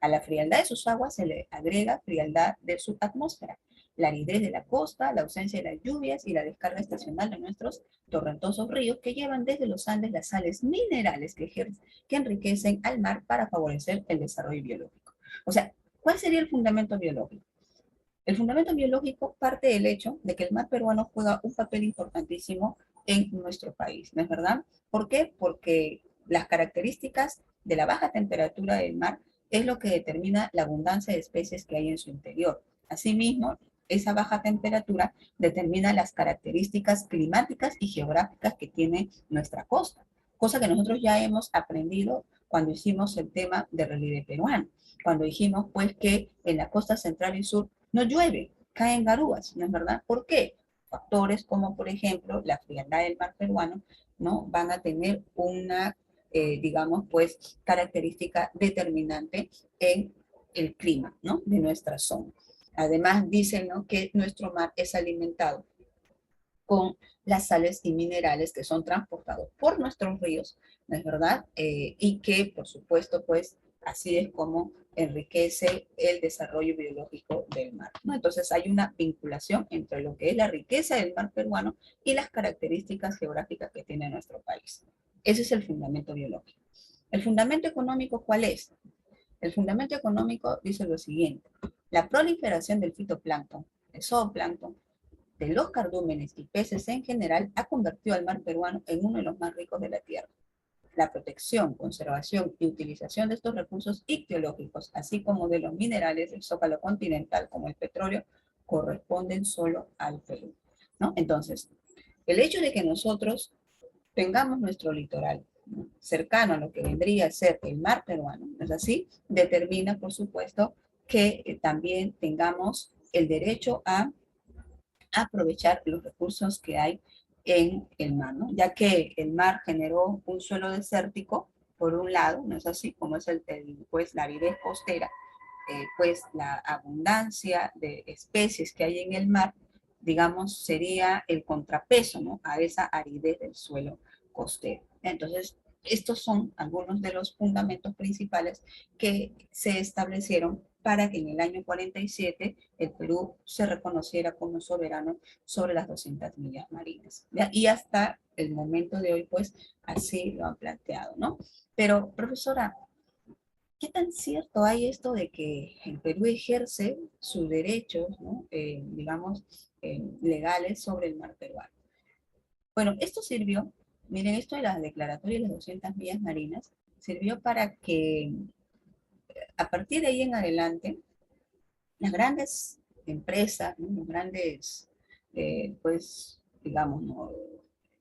[SPEAKER 1] A la frialdad de sus aguas se le agrega frialdad de su atmósfera, la aridez de la costa, la ausencia de las lluvias y la descarga estacional de nuestros torrentosos ríos que llevan desde los Andes las sales minerales que enriquecen al mar para favorecer el desarrollo biológico. O sea, ¿cuál sería el fundamento biológico? El fundamento biológico parte del hecho de que el mar peruano juega un papel importantísimo en nuestro país, ¿no es verdad? ¿Por qué? Porque las características de la baja temperatura del mar es lo que determina la abundancia de especies que hay en su interior. Asimismo, esa baja temperatura determina las características climáticas y geográficas que tiene nuestra costa, cosa que nosotros ya hemos aprendido cuando hicimos el tema de relieve peruano, cuando dijimos pues que en la costa central y sur no llueve, caen garúas, ¿no es verdad? ¿Por qué? Factores como, por ejemplo, la frialdad del mar peruano, ¿no?, van a tener una, digamos, pues, característica determinante en el clima, ¿no?, de nuestra zona. Además, dicen, ¿no?, que nuestro mar es alimentado con las sales y minerales que son transportados por nuestros ríos, ¿no es verdad? Y que, por supuesto, pues, así es como enriquece el desarrollo biológico del mar, ¿no? Entonces hay una vinculación entre lo que es la riqueza del mar peruano y las características geográficas que tiene nuestro país. Ese es el fundamento biológico. ¿El fundamento económico cuál es? El fundamento económico dice lo siguiente. La proliferación del fitoplancton, el zooplancton, de los cardúmenes y peces en general ha convertido al mar peruano en uno de los más ricos de la Tierra. La protección, conservación y utilización de estos recursos ictiológicos, así como de los minerales del zócalo continental, como el petróleo, corresponden solo al Perú, ¿no? Entonces, el hecho de que nosotros tengamos nuestro litoral, ¿no?, cercano a lo que vendría a ser el mar peruano, ¿no es así? Determina, por supuesto, que también tengamos el derecho a aprovechar los recursos que hay en el mar, ¿no? Ya que el mar generó un suelo desértico, por un lado, ¿no es así? Como es pues, la aridez costera, pues la abundancia de especies que hay en el mar, digamos, sería el contrapeso, ¿no?, a esa aridez del suelo costero. Entonces, estos son algunos de los fundamentos principales que se establecieron para que en el año 47 el Perú se reconociera como soberano sobre las 200 millas marinas, ¿ya? Y hasta el momento de hoy, pues, así lo han planteado, ¿no? Pero, profesora, ¿qué tan cierto hay esto de que el Perú ejerce sus derechos, ¿no? Digamos, legales sobre el mar peruano? Bueno, esto sirvió, miren, esto de las declaratorias de las 200 millas marinas, sirvió para que a partir de ahí en adelante, las grandes empresas, ¿no? Los grandes, pues, digamos, ¿no?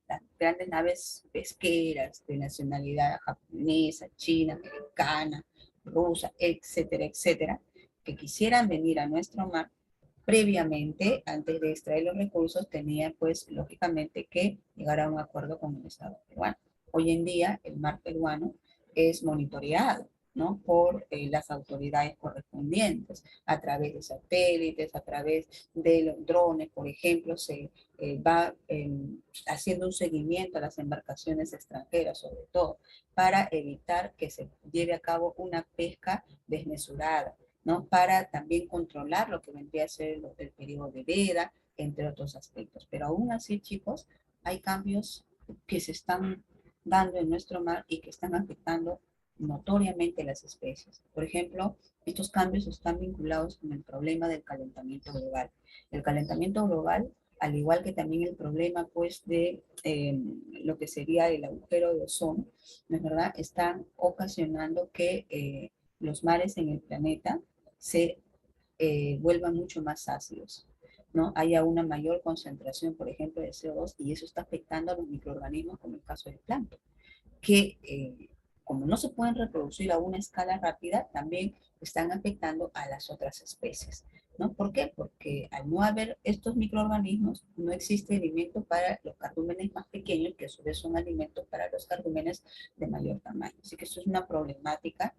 [SPEAKER 1] Las grandes naves pesqueras de nacionalidad japonesa, china, americana, rusa, etcétera, etcétera, que quisieran venir a nuestro mar, previamente, antes de extraer los recursos, tenía pues lógicamente que llegar a un acuerdo con el Estado peruano. Hoy en día el mar peruano es monitoreado, ¿no? Por las autoridades correspondientes, a través de satélites, a través de los drones, por ejemplo, se va haciendo un seguimiento a las embarcaciones extranjeras, sobre todo, para evitar que se lleve a cabo una pesca desmesurada, ¿no? Para también controlar lo que vendría a ser el periodo de veda, entre otros aspectos. Pero aún así, chicos, hay cambios que se están dando en nuestro mar y que están afectando notoriamente las especies. Por ejemplo, estos cambios están vinculados con el problema del calentamiento global. El calentamiento global, al igual que también el problema pues de lo que sería el agujero de ozono, ¿no es verdad? Están ocasionando que los mares en el planeta se vuelvan mucho más ácidos, ¿no? Haya una mayor concentración, por ejemplo, de CO2 y eso está afectando a los microorganismos, como el caso del plancton, que como no se pueden reproducir a una escala rápida, también están afectando a las otras especies, ¿no? ¿Por qué? Porque al no haber estos microorganismos, no existe alimento para los cardúmenes más pequeños, que a su vez son alimentos para los cardúmenes de mayor tamaño. Así que eso es una problemática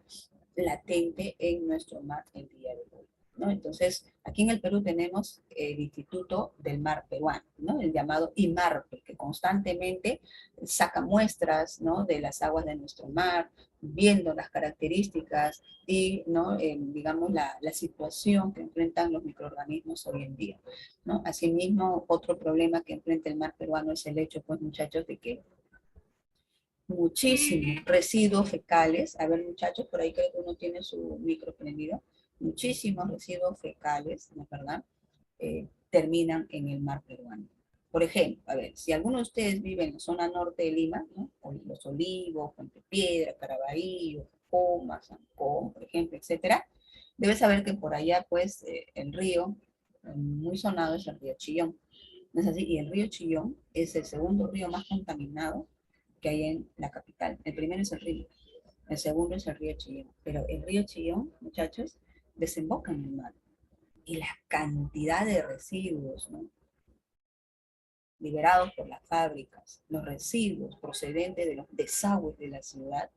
[SPEAKER 1] latente en nuestro mar el día de hoy, ¿no? Entonces, aquí en el Perú tenemos el Instituto del Mar Peruano, ¿no? El llamado IMARPE, que constantemente saca muestras, ¿no? De las aguas de nuestro mar, viendo las características y, ¿no? Digamos, la situación que enfrentan los microorganismos hoy en día, ¿no? Asimismo, otro problema que enfrenta el mar peruano es el hecho, pues, muchachos, de que muchísimos residuos fecales. A ver, muchachos, por ahí creo que uno tiene su micro prendido. Muchísimos residuos fecales, ¿no es verdad? Terminan en el mar peruano. Por ejemplo, a ver, si alguno de ustedes vive en la zona norte de Lima, ¿no? O Los Olivos, Puente Piedra, Caraballo, Comas, Ancón, por ejemplo, etcétera, debe saber que por allá, pues, el río muy sonado es el río Chillón. ¿No es así? Y el río Chillón es el segundo río más contaminado que hay en la capital. El primero es el río, el segundo es el río Chillón. Pero el río Chillón, muchachos, desemboca en el mar. Y la cantidad de residuos, ¿no? Liberados por las fábricas, los residuos procedentes de los desagües de la ciudad,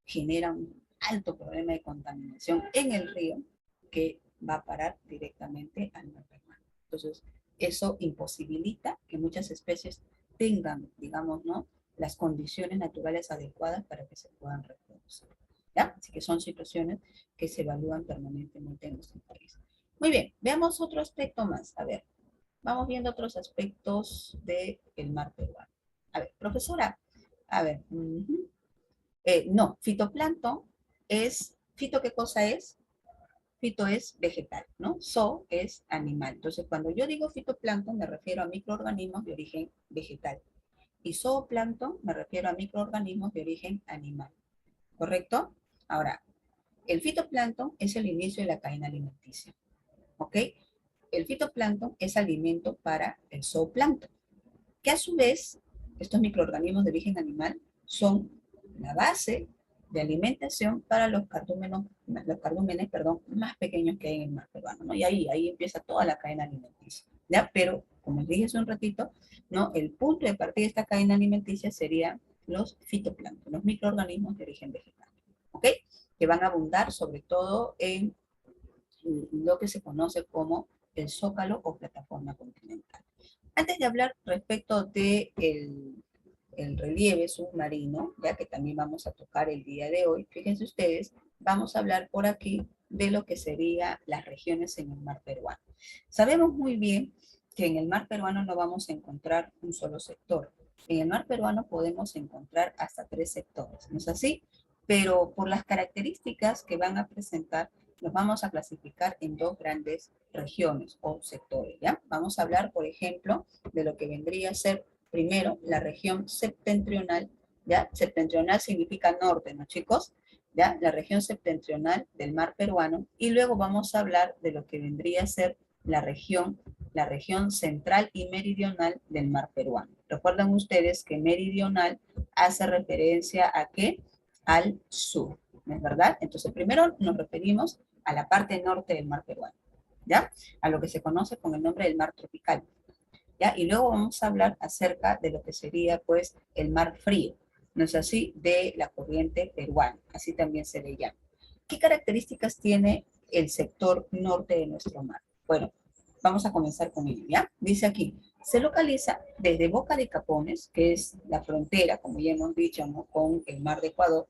[SPEAKER 1] generan un alto problema de contaminación en el río que va a parar directamente al mar peruano. Entonces, eso imposibilita que muchas especies tengan, digamos, ¿no? Las condiciones naturales adecuadas para que se puedan reproducir. ¿Ya? Así que son situaciones que se evalúan permanentemente en nuestro país. Muy bien, veamos otro aspecto más. A ver, vamos viendo otros aspectos del mar peruano. A ver, profesora, a ver, no, fitoplancton es, ¿fito qué cosa es? Fito es vegetal, ¿no? Zo es animal. Entonces, cuando yo digo fitoplancton, me refiero a microorganismos de origen vegetal. Y zooplancton me refiero a microorganismos de origen animal. ¿Correcto? Ahora, el fitoplancton es el inicio de la cadena alimenticia. ¿Ok? El fitoplancton es alimento para el zooplancton, que a su vez, estos microorganismos de origen animal son la base de alimentación para los cardúmenes, perdón, más pequeños que hay en el mar peruano, ¿no? Y ahí empieza toda la cadena alimenticia, ¿ya? Pero, como les dije hace un ratito, ¿no? El punto de partida de esta cadena alimenticia serían los fitoplancton, los microorganismos de origen vegetal, ¿ok? Que van a abundar sobre todo en lo que se conoce como el zócalo o plataforma continental. Antes de hablar respecto de el relieve submarino, ya que también vamos a tocar el día de hoy, fíjense ustedes, vamos a hablar por aquí de lo que serían las regiones en el mar peruano. Sabemos muy bien que en el mar peruano no vamos a encontrar un solo sector. En el mar peruano podemos encontrar hasta 3 sectores, ¿no es así? Pero por las características que van a presentar, los vamos a clasificar en 2 grandes regiones o sectores, ¿ya? Vamos a hablar, por ejemplo, de lo que vendría a ser primero la región septentrional, ¿ya? Septentrional significa norte, ¿no, chicos? ¿Ya? La región septentrional del mar peruano, y luego vamos a hablar de lo que vendría a ser la región central y meridional del mar peruano. Recuerdan ustedes que meridional hace referencia a ¿qué? Al sur, ¿no es verdad? Entonces, primero nos referimos a la parte norte del mar peruano, ¿ya? A lo que se conoce con el nombre del mar tropical, ¿ya? Y luego vamos a hablar acerca de lo que sería, pues, el mar frío, ¿no es así? De la corriente peruana, así también se le llama. ¿Qué características tiene el sector norte de nuestro mar? Bueno, vamos a comenzar con ello, ¿ya? Dice aquí, se localiza desde Boca de Capones, que es la frontera, como ya hemos dicho, ¿no? Con el mar de Ecuador,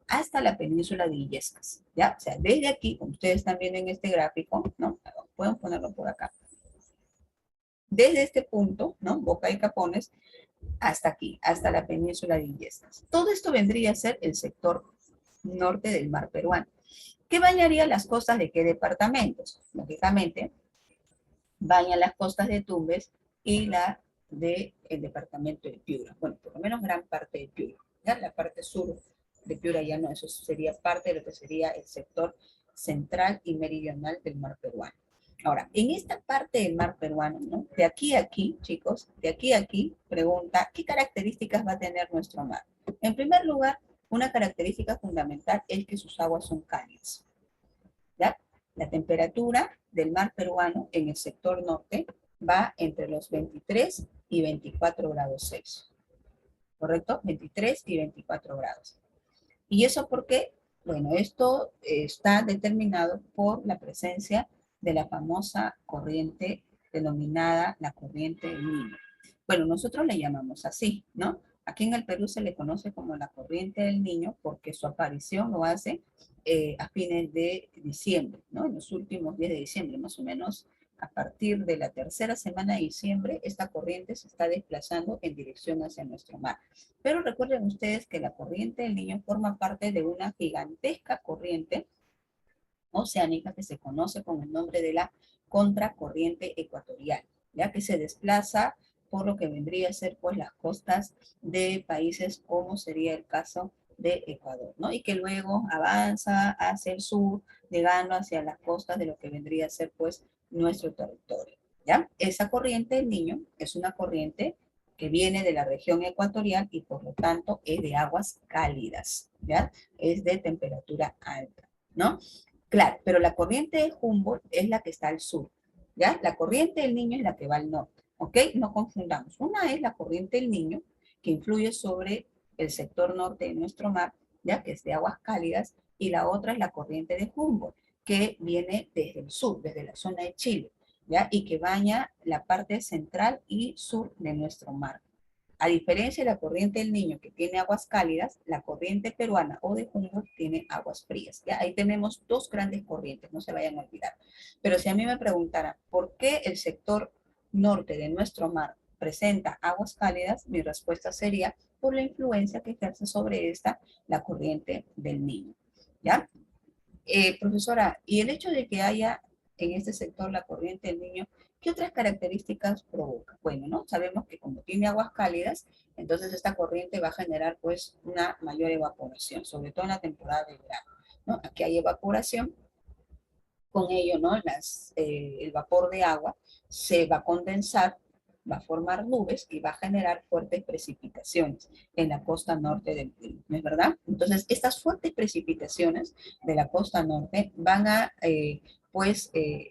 [SPEAKER 1] hasta la península de Illescas, ¿ya? O sea, desde aquí, como ustedes están viendo en este gráfico, ¿no? Pueden ponerlo por acá. Desde este punto, ¿no? Boca de Capones, hasta aquí, hasta la península de Illescas. Todo esto vendría a ser el sector norte del mar peruano. ¿Qué bañaría las costas de qué departamentos? Lógicamente, baña las costas de Tumbes y la del departamento de Piura. Bueno, por lo menos gran parte de Piura. ¿Ya? La parte sur de Piura ya no, eso sería parte de lo que sería el sector central y meridional del mar peruano. Ahora, en esta parte del mar peruano, ¿no? De aquí a aquí, chicos, de aquí a aquí, pregunta, ¿qué características va a tener nuestro mar? En primer lugar, una característica fundamental es que sus aguas son cálidas, ¿ya? La temperatura del mar peruano en el sector norte va entre los 23 y 24 grados Celsius, ¿correcto? 23 y 24 grados. ¿Y eso por qué? Bueno, esto está determinado por la presencia de la famosa corriente denominada la corriente del Niño. Bueno, nosotros le llamamos así, ¿no? Aquí en el Perú se le conoce como la corriente del Niño porque su aparición lo hace a fines de diciembre, ¿no? En los últimos días de diciembre, más o menos a partir de la tercera semana de diciembre, esta corriente se está desplazando en dirección hacia nuestro mar. Pero recuerden ustedes que la corriente del Niño forma parte de una gigantesca corriente oceánica que se conoce con el nombre de la contracorriente ecuatorial, ya que se desplaza por lo que vendría a ser pues las costas de países como sería el caso de Ecuador, ¿no? Y que luego avanza hacia el sur, llegando hacia las costas de lo que vendría a ser pues nuestro territorio, ¿ya? Esa corriente del Niño es una corriente que viene de la región ecuatorial y por lo tanto es de aguas cálidas, ¿ya? Es de temperatura alta, ¿no? Claro, pero la corriente de Humboldt es la que está al sur, ¿ya? La corriente del Niño es la que va al norte, ¿ok? No confundamos. Una es la corriente del Niño, que influye sobre el sector norte de nuestro mar, ¿ya? Que es de aguas cálidas, y la otra es la corriente de Humboldt, que viene desde el sur, desde la zona de Chile, ¿ya? Y que baña la parte central y sur de nuestro mar. A diferencia de la corriente del Niño, que tiene aguas cálidas, la corriente peruana o de Humboldt tiene aguas frías. ¿Ya? Ahí tenemos 2 grandes corrientes, no se vayan a olvidar. Pero si a mí me preguntaran, ¿por qué el sector norte de nuestro mar presenta aguas cálidas? Mi respuesta sería por la influencia que ejerce sobre esta la corriente del Niño. ¿Ya? Profesora, y el hecho de que haya en este sector la corriente del Niño, ¿qué otras características provoca? Bueno, ¿no? Sabemos que como tiene aguas cálidas, entonces esta corriente va a generar pues una mayor evaporación, sobre todo en la temporada de verano, ¿no? Aquí hay evaporación, con ello, ¿no? El vapor de agua se va a condensar, va a formar nubes y va a generar fuertes precipitaciones en la costa norte del Perú, ¿no es verdad? Entonces, estas fuertes precipitaciones de la costa norte van a,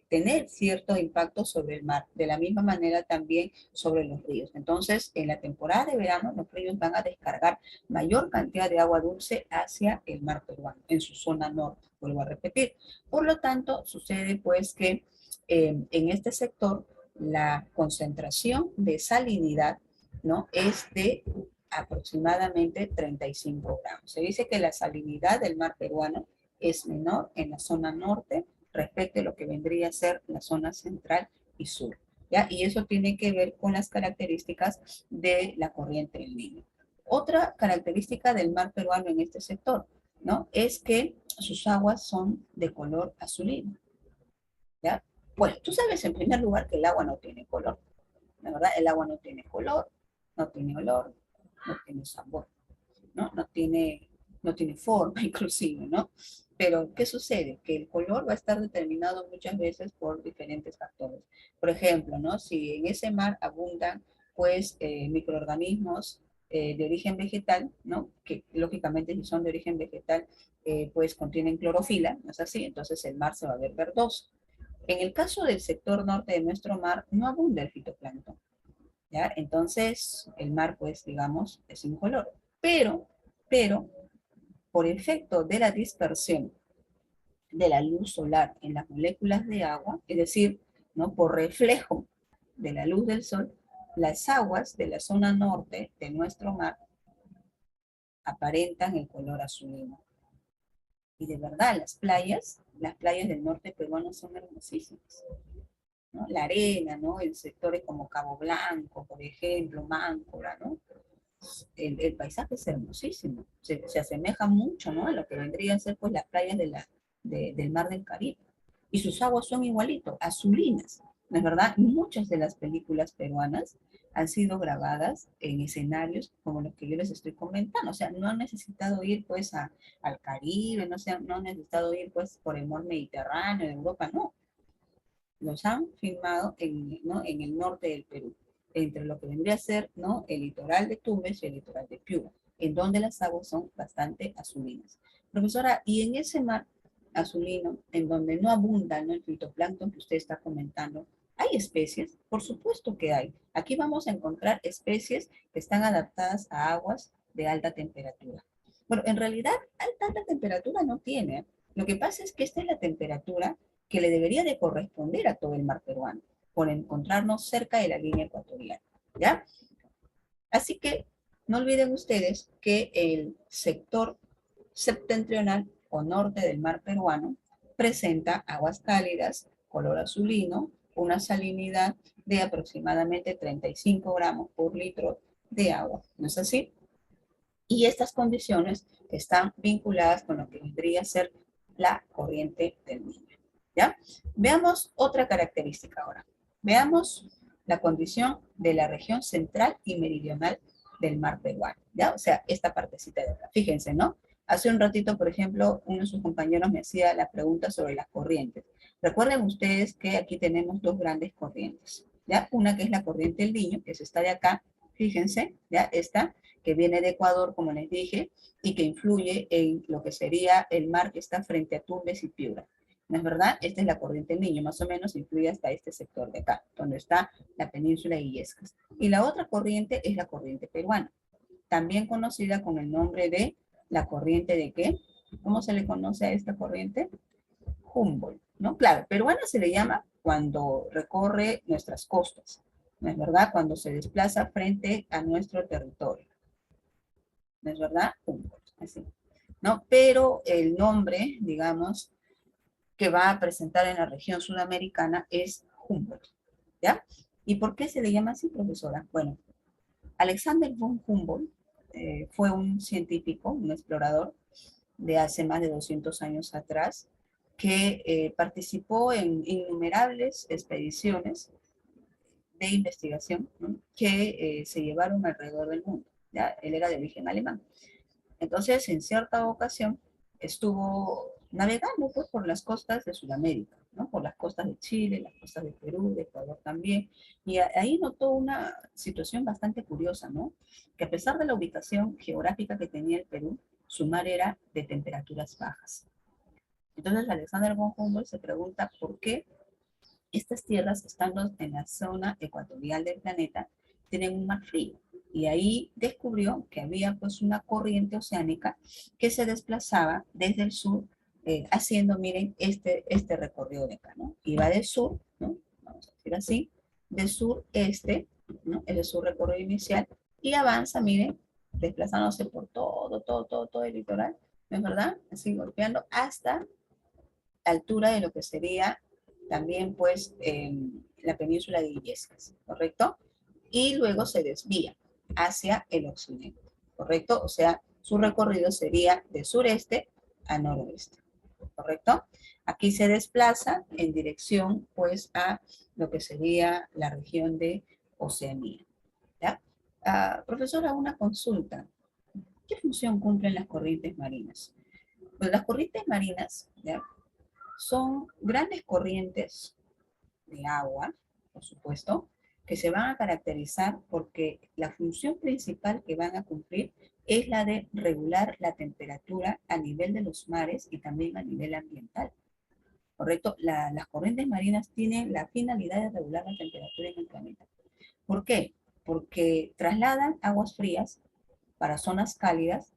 [SPEAKER 1] tener cierto impacto sobre el mar, de la misma manera también sobre los ríos. Entonces, en la temporada de verano, los ríos van a descargar mayor cantidad de agua dulce hacia el mar peruano, en su zona norte, vuelvo a repetir. Por lo tanto, sucede pues que en este sector la concentración de salinidad, ¿no? Es de aproximadamente 35 gramos. Se dice que la salinidad del mar peruano es menor en la zona norte respecto a lo que vendría a ser la zona central y sur. ¿Ya? Y eso tiene que ver con las características de la corriente del Niño. Otra característica del mar peruano en este sector, ¿no? Es que sus aguas son de color azulino, ¿ya? Bueno, tú sabes en primer lugar que el agua no tiene color, la verdad, el agua no tiene color, no tiene olor, no tiene sabor, ¿no? No tiene forma inclusive, ¿no? Pero, ¿qué sucede? Que el color va a estar determinado muchas veces por diferentes factores. Por ejemplo, ¿no? Si en ese mar abundan, pues, microorganismos de origen vegetal, ¿no? Que lógicamente si son de origen vegetal, pues contienen clorofila, ¿no es así? Entonces el mar se va a ver verdoso. En el caso del sector norte de nuestro mar, no abunda el fitoplancton, ¿ya? Entonces, el mar, pues, digamos, es incoloro. Pero, por efecto de la dispersión de la luz solar en las moléculas de agua, es decir, ¿no? Por reflejo de la luz del sol, las aguas de la zona norte de nuestro mar aparentan el color azulino. Y de verdad, las playas del norte peruano son hermosísimas, ¿no? La arena, ¿no? En sectores como Cabo Blanco, por ejemplo, Máncora, ¿no? El paisaje es hermosísimo, se asemeja mucho, ¿no? A lo que vendrían a ser pues las playas del mar del Caribe. Y sus aguas son igualitos, azulinas. ¿No es verdad? Muchas de las películas peruanas han sido grabadas en escenarios como los que yo les estoy comentando. O sea, no han necesitado ir pues al Caribe, no han necesitado ir pues por el mar Mediterráneo, de Europa, no. Los han filmado ¿no? en el norte del Perú, entre lo que vendría a ser, ¿no? El litoral de Tumbes y el litoral de Piura, en donde las aguas son bastante azulinas. Profesora, y en ese mar azulino, en donde no abunda, ¿no? El fitoplancton que usted está comentando, ¿hay especies? Por supuesto que hay. Aquí vamos a encontrar especies que están adaptadas a aguas de alta temperatura. Bueno, en realidad, alta temperatura no tiene. Lo que pasa es que esta es la temperatura que le debería de corresponder a todo el mar peruano, por encontrarnos cerca de la línea ecuatorial, ¿ya? Así que no olviden ustedes que el sector septentrional o norte del mar peruano presenta aguas cálidas, color azulino, una salinidad de aproximadamente 35 gramos por litro de agua, ¿no es así? Y estas condiciones están vinculadas con lo que vendría a ser la corriente del Niño, ¿ya? Veamos otra característica ahora. Veamos la condición de la región central y meridional del mar peruano, ¿ya? O sea, esta partecita de acá. Fíjense, ¿no? Hace un ratito, por ejemplo, uno de sus compañeros me hacía la pregunta sobre las corrientes. Recuerden ustedes que aquí tenemos dos grandes corrientes, ¿ya? Una que es la corriente del Niño, que es esta de acá, fíjense, ¿ya? Esta, que viene de Ecuador, como les dije, y que influye en lo que sería el mar que está frente a Tumbes y Piura. ¿No es verdad? Esta es la corriente del Niño, más o menos influye hasta este sector de acá, donde está la península de Illescas. Y la otra corriente es la corriente peruana, también conocida con el nombre de la corriente de ¿qué? ¿Cómo se le conoce a esta corriente? Humboldt, ¿no? Claro, peruana se le llama cuando recorre nuestras costas, ¿no es verdad? Cuando se desplaza frente a nuestro territorio. ¿No es verdad? Humboldt, así, ¿no? Pero el nombre, digamos, que va a presentar en la región sudamericana es Humboldt, ¿ya? ¿Y por qué se le llama así, profesora? Bueno, Alexander von Humboldt fue un científico, un explorador de hace más de 200 años atrás, que participó en innumerables expediciones de investigación, ¿no? Que se llevaron alrededor del mundo. ¿Ya? Él era de origen alemán. Entonces, en cierta ocasión, estuvo navegando pues, por las costas de Sudamérica, ¿no? Por las costas de Chile, las costas de Perú, de Ecuador también, y ahí notó una situación bastante curiosa, ¿no? Que a pesar de la ubicación geográfica que tenía el Perú, su mar era de temperaturas bajas. Entonces, Alexander von Humboldt se pregunta por qué estas tierras, estando en la zona ecuatorial del planeta, tienen un mar frío. Y ahí descubrió que había pues una corriente oceánica que se desplazaba desde el sur, haciendo, miren, este recorrido de acá, ¿no? Iba del sur, ¿no? Vamos a decir así, de sur-este, ¿no? Es el sur recorrido inicial, y avanza, miren, desplazándose por todo el litoral, ¿no es verdad? Así golpeando hasta la altura de lo que sería también pues la península de Illescas, ¿correcto? Y luego se desvía hacia el occidente, ¿correcto? O sea, su recorrido sería de sureste a noroeste, ¿correcto? Aquí se desplaza en dirección pues a lo que sería la región de Oceanía, ¿ya? Profesora, una consulta. ¿Qué función cumplen las corrientes marinas? Pues las corrientes marinas, ¿ya? Son grandes corrientes de agua, por supuesto, que se van a caracterizar porque la función principal que van a cumplir es la de regular la temperatura a nivel de los mares y también a nivel ambiental. ¿Correcto? Las corrientes marinas tienen la finalidad de regular la temperatura en el planeta. ¿Por qué? Porque trasladan aguas frías para zonas cálidas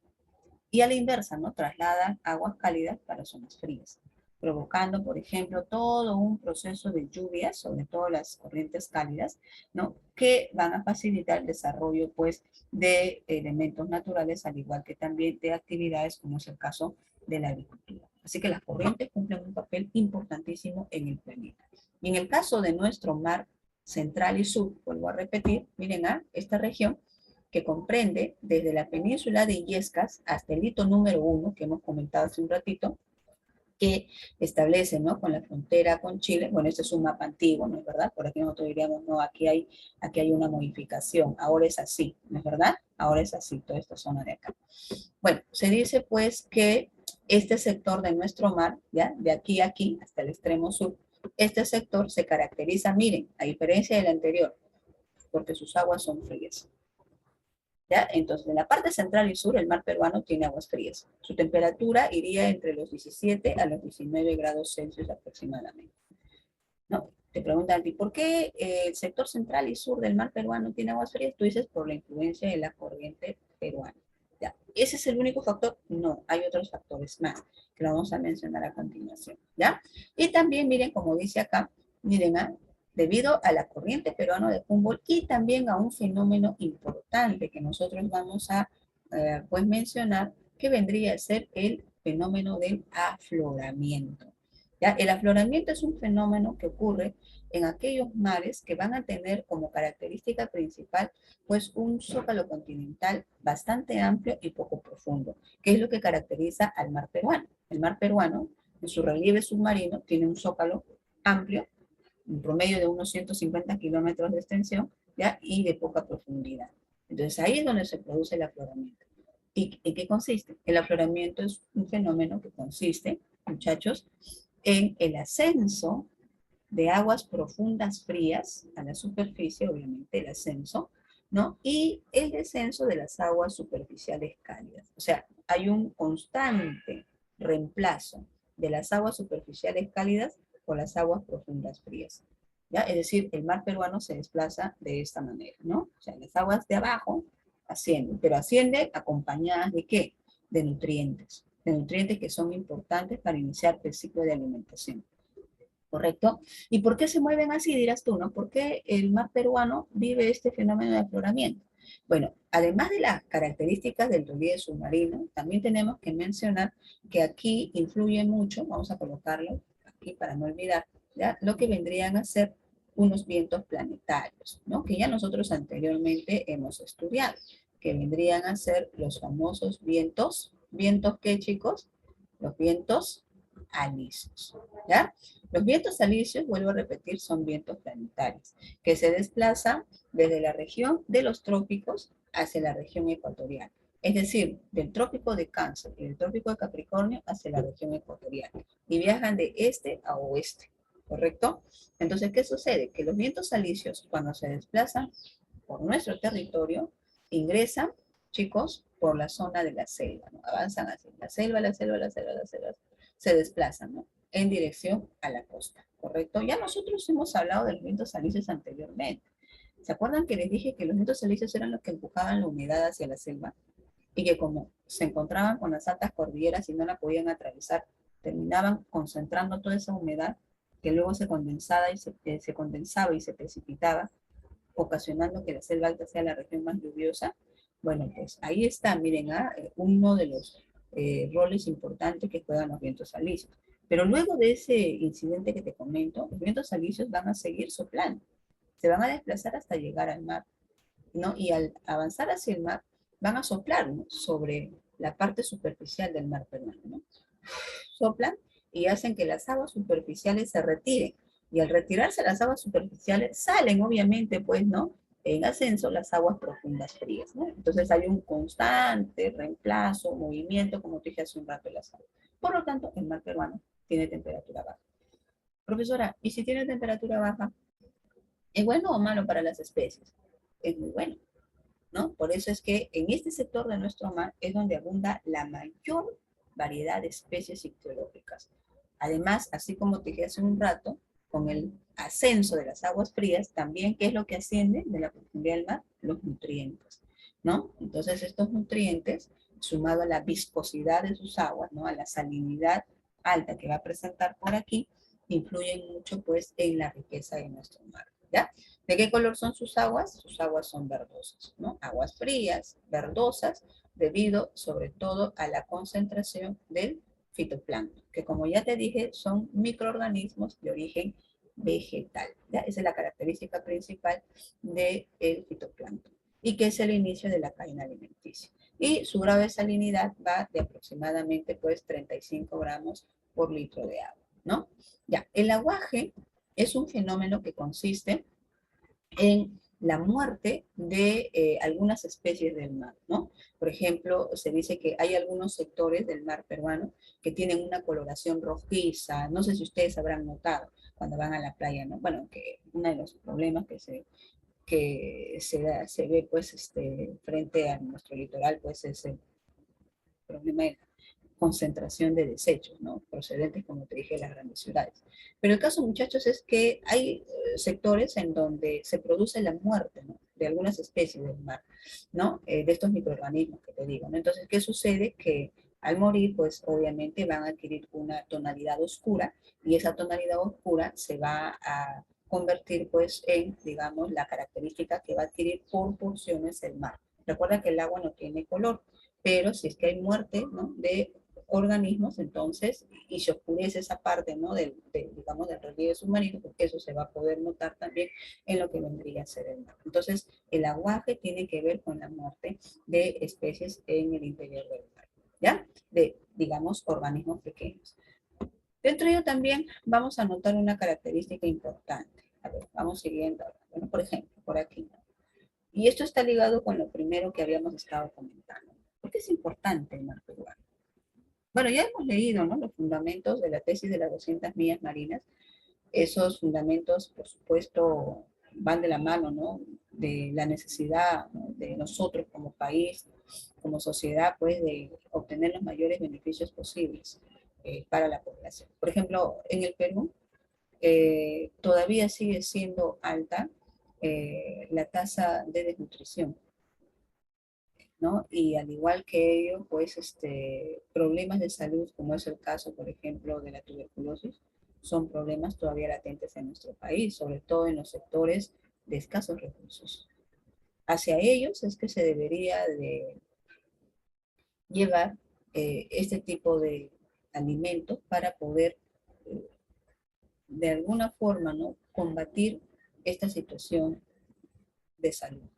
[SPEAKER 1] y a la inversa, ¿no? Trasladan aguas cálidas para zonas frías, provocando, por ejemplo, todo un proceso de lluvias, sobre todo las corrientes cálidas, ¿no? Que van a facilitar el desarrollo, pues, de elementos naturales, al igual que también de actividades, como es el caso de la agricultura. Así que las corrientes cumplen un papel importantísimo en el planeta. Y en el caso de nuestro mar central y sur, vuelvo a repetir, miren a esta región, que comprende desde la península de Illescas hasta el hito número 1, que hemos comentado hace un ratito, que establece, ¿no? Con la frontera con Chile. Bueno, este es un mapa antiguo, ¿no es verdad? Por aquí nosotros diríamos, no, aquí hay una modificación. Ahora es así, ¿no es verdad? Ahora es así, toda esta zona de acá. Bueno, se dice pues que este sector de nuestro mar, ¿ya? De aquí a aquí, hasta el extremo sur, este sector se caracteriza, miren, a diferencia del anterior, porque sus aguas son frías. ¿Ya? Entonces, en la parte central y sur, el mar peruano tiene aguas frías. Su temperatura iría entre los 17 a los 19 grados Celsius aproximadamente. ¿No? Te preguntan, ¿y por qué el sector central y sur del mar peruano tiene aguas frías? Tú dices, por la influencia de la corriente peruana. ¿Ya? ¿Ese es el único factor? No, hay otros factores más que lo vamos a mencionar a continuación. ¿Ya? Y también, miren, como dice acá, miren, debido a la corriente peruana de Humboldt y también a un fenómeno importante que nosotros vamos a pues mencionar, que vendría a ser el fenómeno del afloramiento. ¿Ya? El afloramiento es un fenómeno que ocurre en aquellos mares que van a tener como característica principal pues un zócalo continental bastante amplio y poco profundo, que es lo que caracteriza al mar peruano. El mar peruano, en su relieve submarino, tiene un zócalo amplio, un promedio de unos 150 kilómetros de extensión, ¿ya? Y de poca profundidad. Entonces ahí es donde se produce el afloramiento. ¿Y en qué consiste? El afloramiento es un fenómeno que consiste, muchachos, en el ascenso de aguas profundas frías a la superficie, obviamente el ascenso, ¿no? Y el descenso de las aguas superficiales cálidas. O sea, hay un constante reemplazo de las aguas superficiales cálidas por las aguas profundas frías. ¿Ya? Es decir, el mar peruano se desplaza de esta manera, ¿no? O sea, las aguas de abajo ascienden, pero ascienden acompañadas de ¿qué? De nutrientes que son importantes para iniciar el ciclo de alimentación. ¿Correcto? ¿Y por qué se mueven así, dirás tú, no? ¿Por qué el mar peruano vive este fenómeno de afloramiento? Bueno, además de las características del relieve submarino, también tenemos que mencionar que aquí influye mucho, vamos a colocarlo aquí para no olvidar, ¿ya? Lo que vendrían a ser unos vientos planetarios, ¿no? Que ya nosotros anteriormente hemos estudiado, que vendrían a ser los famosos vientos, ¿vientos qué, chicos? Los vientos alisios, ¿ya? Los vientos alisios, vuelvo a repetir, son vientos planetarios, que se desplazan desde la región de los trópicos hacia la región ecuatorial. Es decir, del trópico de Cáncer y del trópico de Capricornio hacia la región ecuatorial. Y viajan de este a oeste, ¿correcto? Entonces, ¿qué sucede? Que los vientos alisios, cuando se desplazan por nuestro territorio, ingresan, chicos, por la zona de la selva, ¿no? Avanzan hacia la selva, se desplazan, ¿no? En dirección a la costa, ¿correcto? Ya nosotros hemos hablado de los vientos alisios anteriormente. ¿Se acuerdan que les dije que los vientos alisios eran los que empujaban la humedad hacia la selva? Y que como se encontraban con las altas cordilleras y no la podían atravesar, terminaban concentrando toda esa humedad que luego se condensaba y se precipitaba, ocasionando que la selva alta sea la región más lluviosa. Bueno, pues ahí está, miren, uno de los roles importantes que juegan los vientos alisios. Pero luego de ese incidente que te comento, los vientos alisios van a seguir soplando, se van a desplazar hasta llegar al mar, ¿no? Y al avanzar hacia el mar, van a soplar, ¿no?, sobre la parte superficial del mar peruano, ¿no? Soplan y hacen que las aguas superficiales se retiren. Y al retirarse las aguas superficiales, salen obviamente, pues, ¿no?, en ascenso las aguas profundas frías, ¿no? Entonces hay un constante reemplazo, movimiento, como te dije hace un rato, de las aguas. Por lo tanto, el mar peruano tiene temperatura baja. Profesora, ¿y si tiene temperatura baja, es bueno o malo para las especies? Es muy bueno, ¿no? Por eso es que en este sector de nuestro mar es donde abunda la mayor variedad de especies ictiológicas. Además, así como te dije hace un rato, con el ascenso de las aguas frías, también, ¿qué es lo que asciende de la profundidad del mar? Los nutrientes, ¿no? Entonces, estos nutrientes, sumado a la viscosidad de sus aguas, ¿no?, a la salinidad alta que va a presentar por aquí, influyen mucho, pues, en la riqueza de nuestro mar, ¿ya? ¿De qué color son sus aguas? Sus aguas son verdosas, ¿no? Aguas frías, verdosas, debido sobre todo a la concentración del fitoplancton, que como ya te dije, son microorganismos de origen vegetal, ¿ya? Esa es la característica principal del fitoplancton, y que es el inicio de la cadena alimenticia. Y su grado de salinidad va de aproximadamente, pues, 35 gramos por litro de agua, ¿no? Ya, el aguaje es un fenómeno que consiste en la muerte de algunas especies del mar, ¿no? Por ejemplo, se dice que hay algunos sectores del mar peruano que tienen una coloración rojiza, no sé si ustedes habrán notado cuando van a la playa, ¿no? Bueno, que uno de los problemas se ve, pues, frente a nuestro litoral, pues, es el problema de concentración de desechos, ¿no?, procedentes, como te dije, de las grandes ciudades. Pero el caso, muchachos, es que hay sectores en donde se produce la muerte, ¿no?, de algunas especies del mar, ¿no?, de estos microorganismos que te digo, ¿no? Entonces, ¿qué sucede? Que al morir, pues obviamente van a adquirir una tonalidad oscura, y esa tonalidad oscura se va a convertir, pues, en, digamos, la característica que va a adquirir por porciones el mar. Recuerda que el agua no tiene color, pero si es que hay muerte, ¿no?, de organismos, entonces, y se oscurece esa parte, ¿no?, digamos, del relieve submarino, porque eso se va a poder notar también en lo que vendría a ser el mar. Entonces, el aguaje tiene que ver con la muerte de especies en el interior del mar, ¿ya? De, digamos, organismos pequeños. Dentro de ello también vamos a notar una característica importante. A ver, vamos siguiendo. Bueno, por ejemplo, por aquí. Y esto está ligado con lo primero que habíamos estado comentando. ¿Por qué es importante el mar peruano? Bueno, ya hemos leído, ¿no?, los fundamentos de la tesis de las 200 millas marinas. Esos fundamentos, por supuesto, van de la mano, ¿no?, de la necesidad, ¿no?, de nosotros como país, como sociedad, pues, de obtener los mayores beneficios posibles para la población. Por ejemplo, en el Perú todavía sigue siendo alta la tasa de desnutrición, ¿no? Y al igual que ello, pues, problemas de salud, como es el caso, por ejemplo, de la tuberculosis, son problemas todavía latentes en nuestro país, sobre todo en los sectores de escasos recursos. Hacia ellos es que se debería de llevar este tipo de alimentos para poder, eh, de alguna forma, ¿no?, combatir esta situación de salud.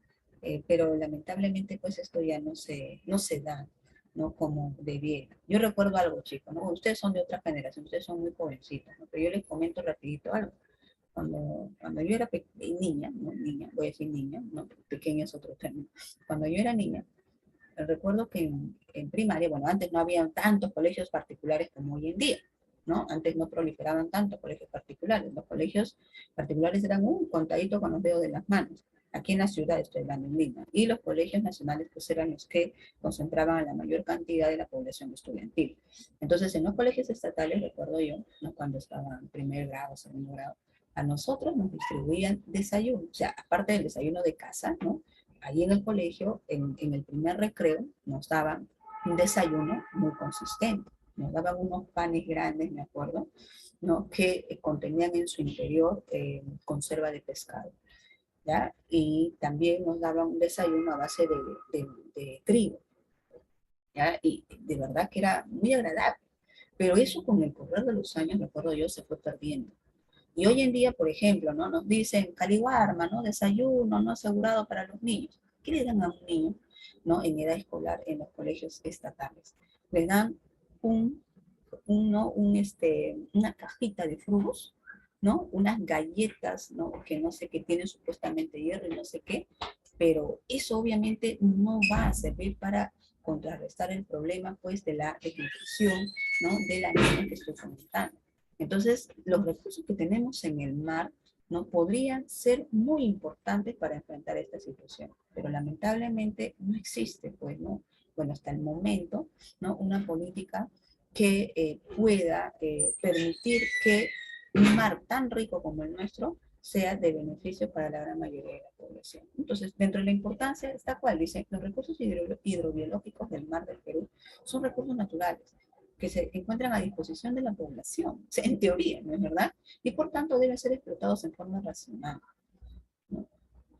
[SPEAKER 1] Pero lamentablemente, pues, esto ya no se da, ¿no?, como debiera. Yo recuerdo algo, chicos, ¿no? Ustedes son de otra generación, ustedes son muy jovencitos, ¿no? Pero yo les comento rapidito algo. Cuando yo era niña, no niña, voy a decir niña, ¿no?, pequeña es otro término. Cuando yo era niña, recuerdo que en primaria, bueno, antes no había tantos colegios particulares como hoy en día, ¿no? Antes no proliferaban tantos colegios particulares. Los colegios particulares eran un contadito con los dedos de las manos. Aquí en la ciudad, estoy hablando en Lima. Y los colegios nacionales, pues, eran los que concentraban a la mayor cantidad de la población estudiantil. Entonces, en los colegios estatales, recuerdo yo, ¿no?, cuando estaba en primer grado, segundo grado, a nosotros nos distribuían desayuno. O sea, aparte del desayuno de casa, ¿no?, ahí en el colegio, en el primer recreo, nos daban un desayuno muy consistente. Nos daban unos panes grandes, me acuerdo, ¿no?, que contenían en su interior conserva de pescado, ¿ya? Y también nos daban un desayuno a base de trigo, ¿ya? Y de verdad que era muy agradable. Pero eso con el correr de los años, recuerdo yo, se fue perdiendo. Y hoy en día, por ejemplo, ¿no? Nos dicen caliwarma, ¿no? Desayuno no asegurado para los niños. ¿Qué le dan a un niño, ¿no? En edad escolar en los colegios estatales? Le dan un, ¿no? Una cajita de frugos, ¿no? Unas galletas, ¿no? Que no sé, qué tienen supuestamente hierro y no sé qué, pero eso obviamente no va a servir para contrarrestar el problema, pues, de la desnutrición, ¿no? De la niña que estoy comentando. Entonces, los recursos que tenemos en el mar, ¿no? Podrían ser muy importantes para enfrentar esta situación, pero lamentablemente no existe, pues, ¿no? Bueno, hasta el momento, ¿no? Una política que pueda permitir que un mar tan rico como el nuestro sea de beneficio para la gran mayoría de la población. Entonces, dentro de la importancia está cual, dice, los recursos hidrobiológicos del mar del Perú son recursos naturales que se encuentran a disposición de la población, en teoría, ¿no es verdad? Y por tanto deben ser explotados en forma racional, ¿no?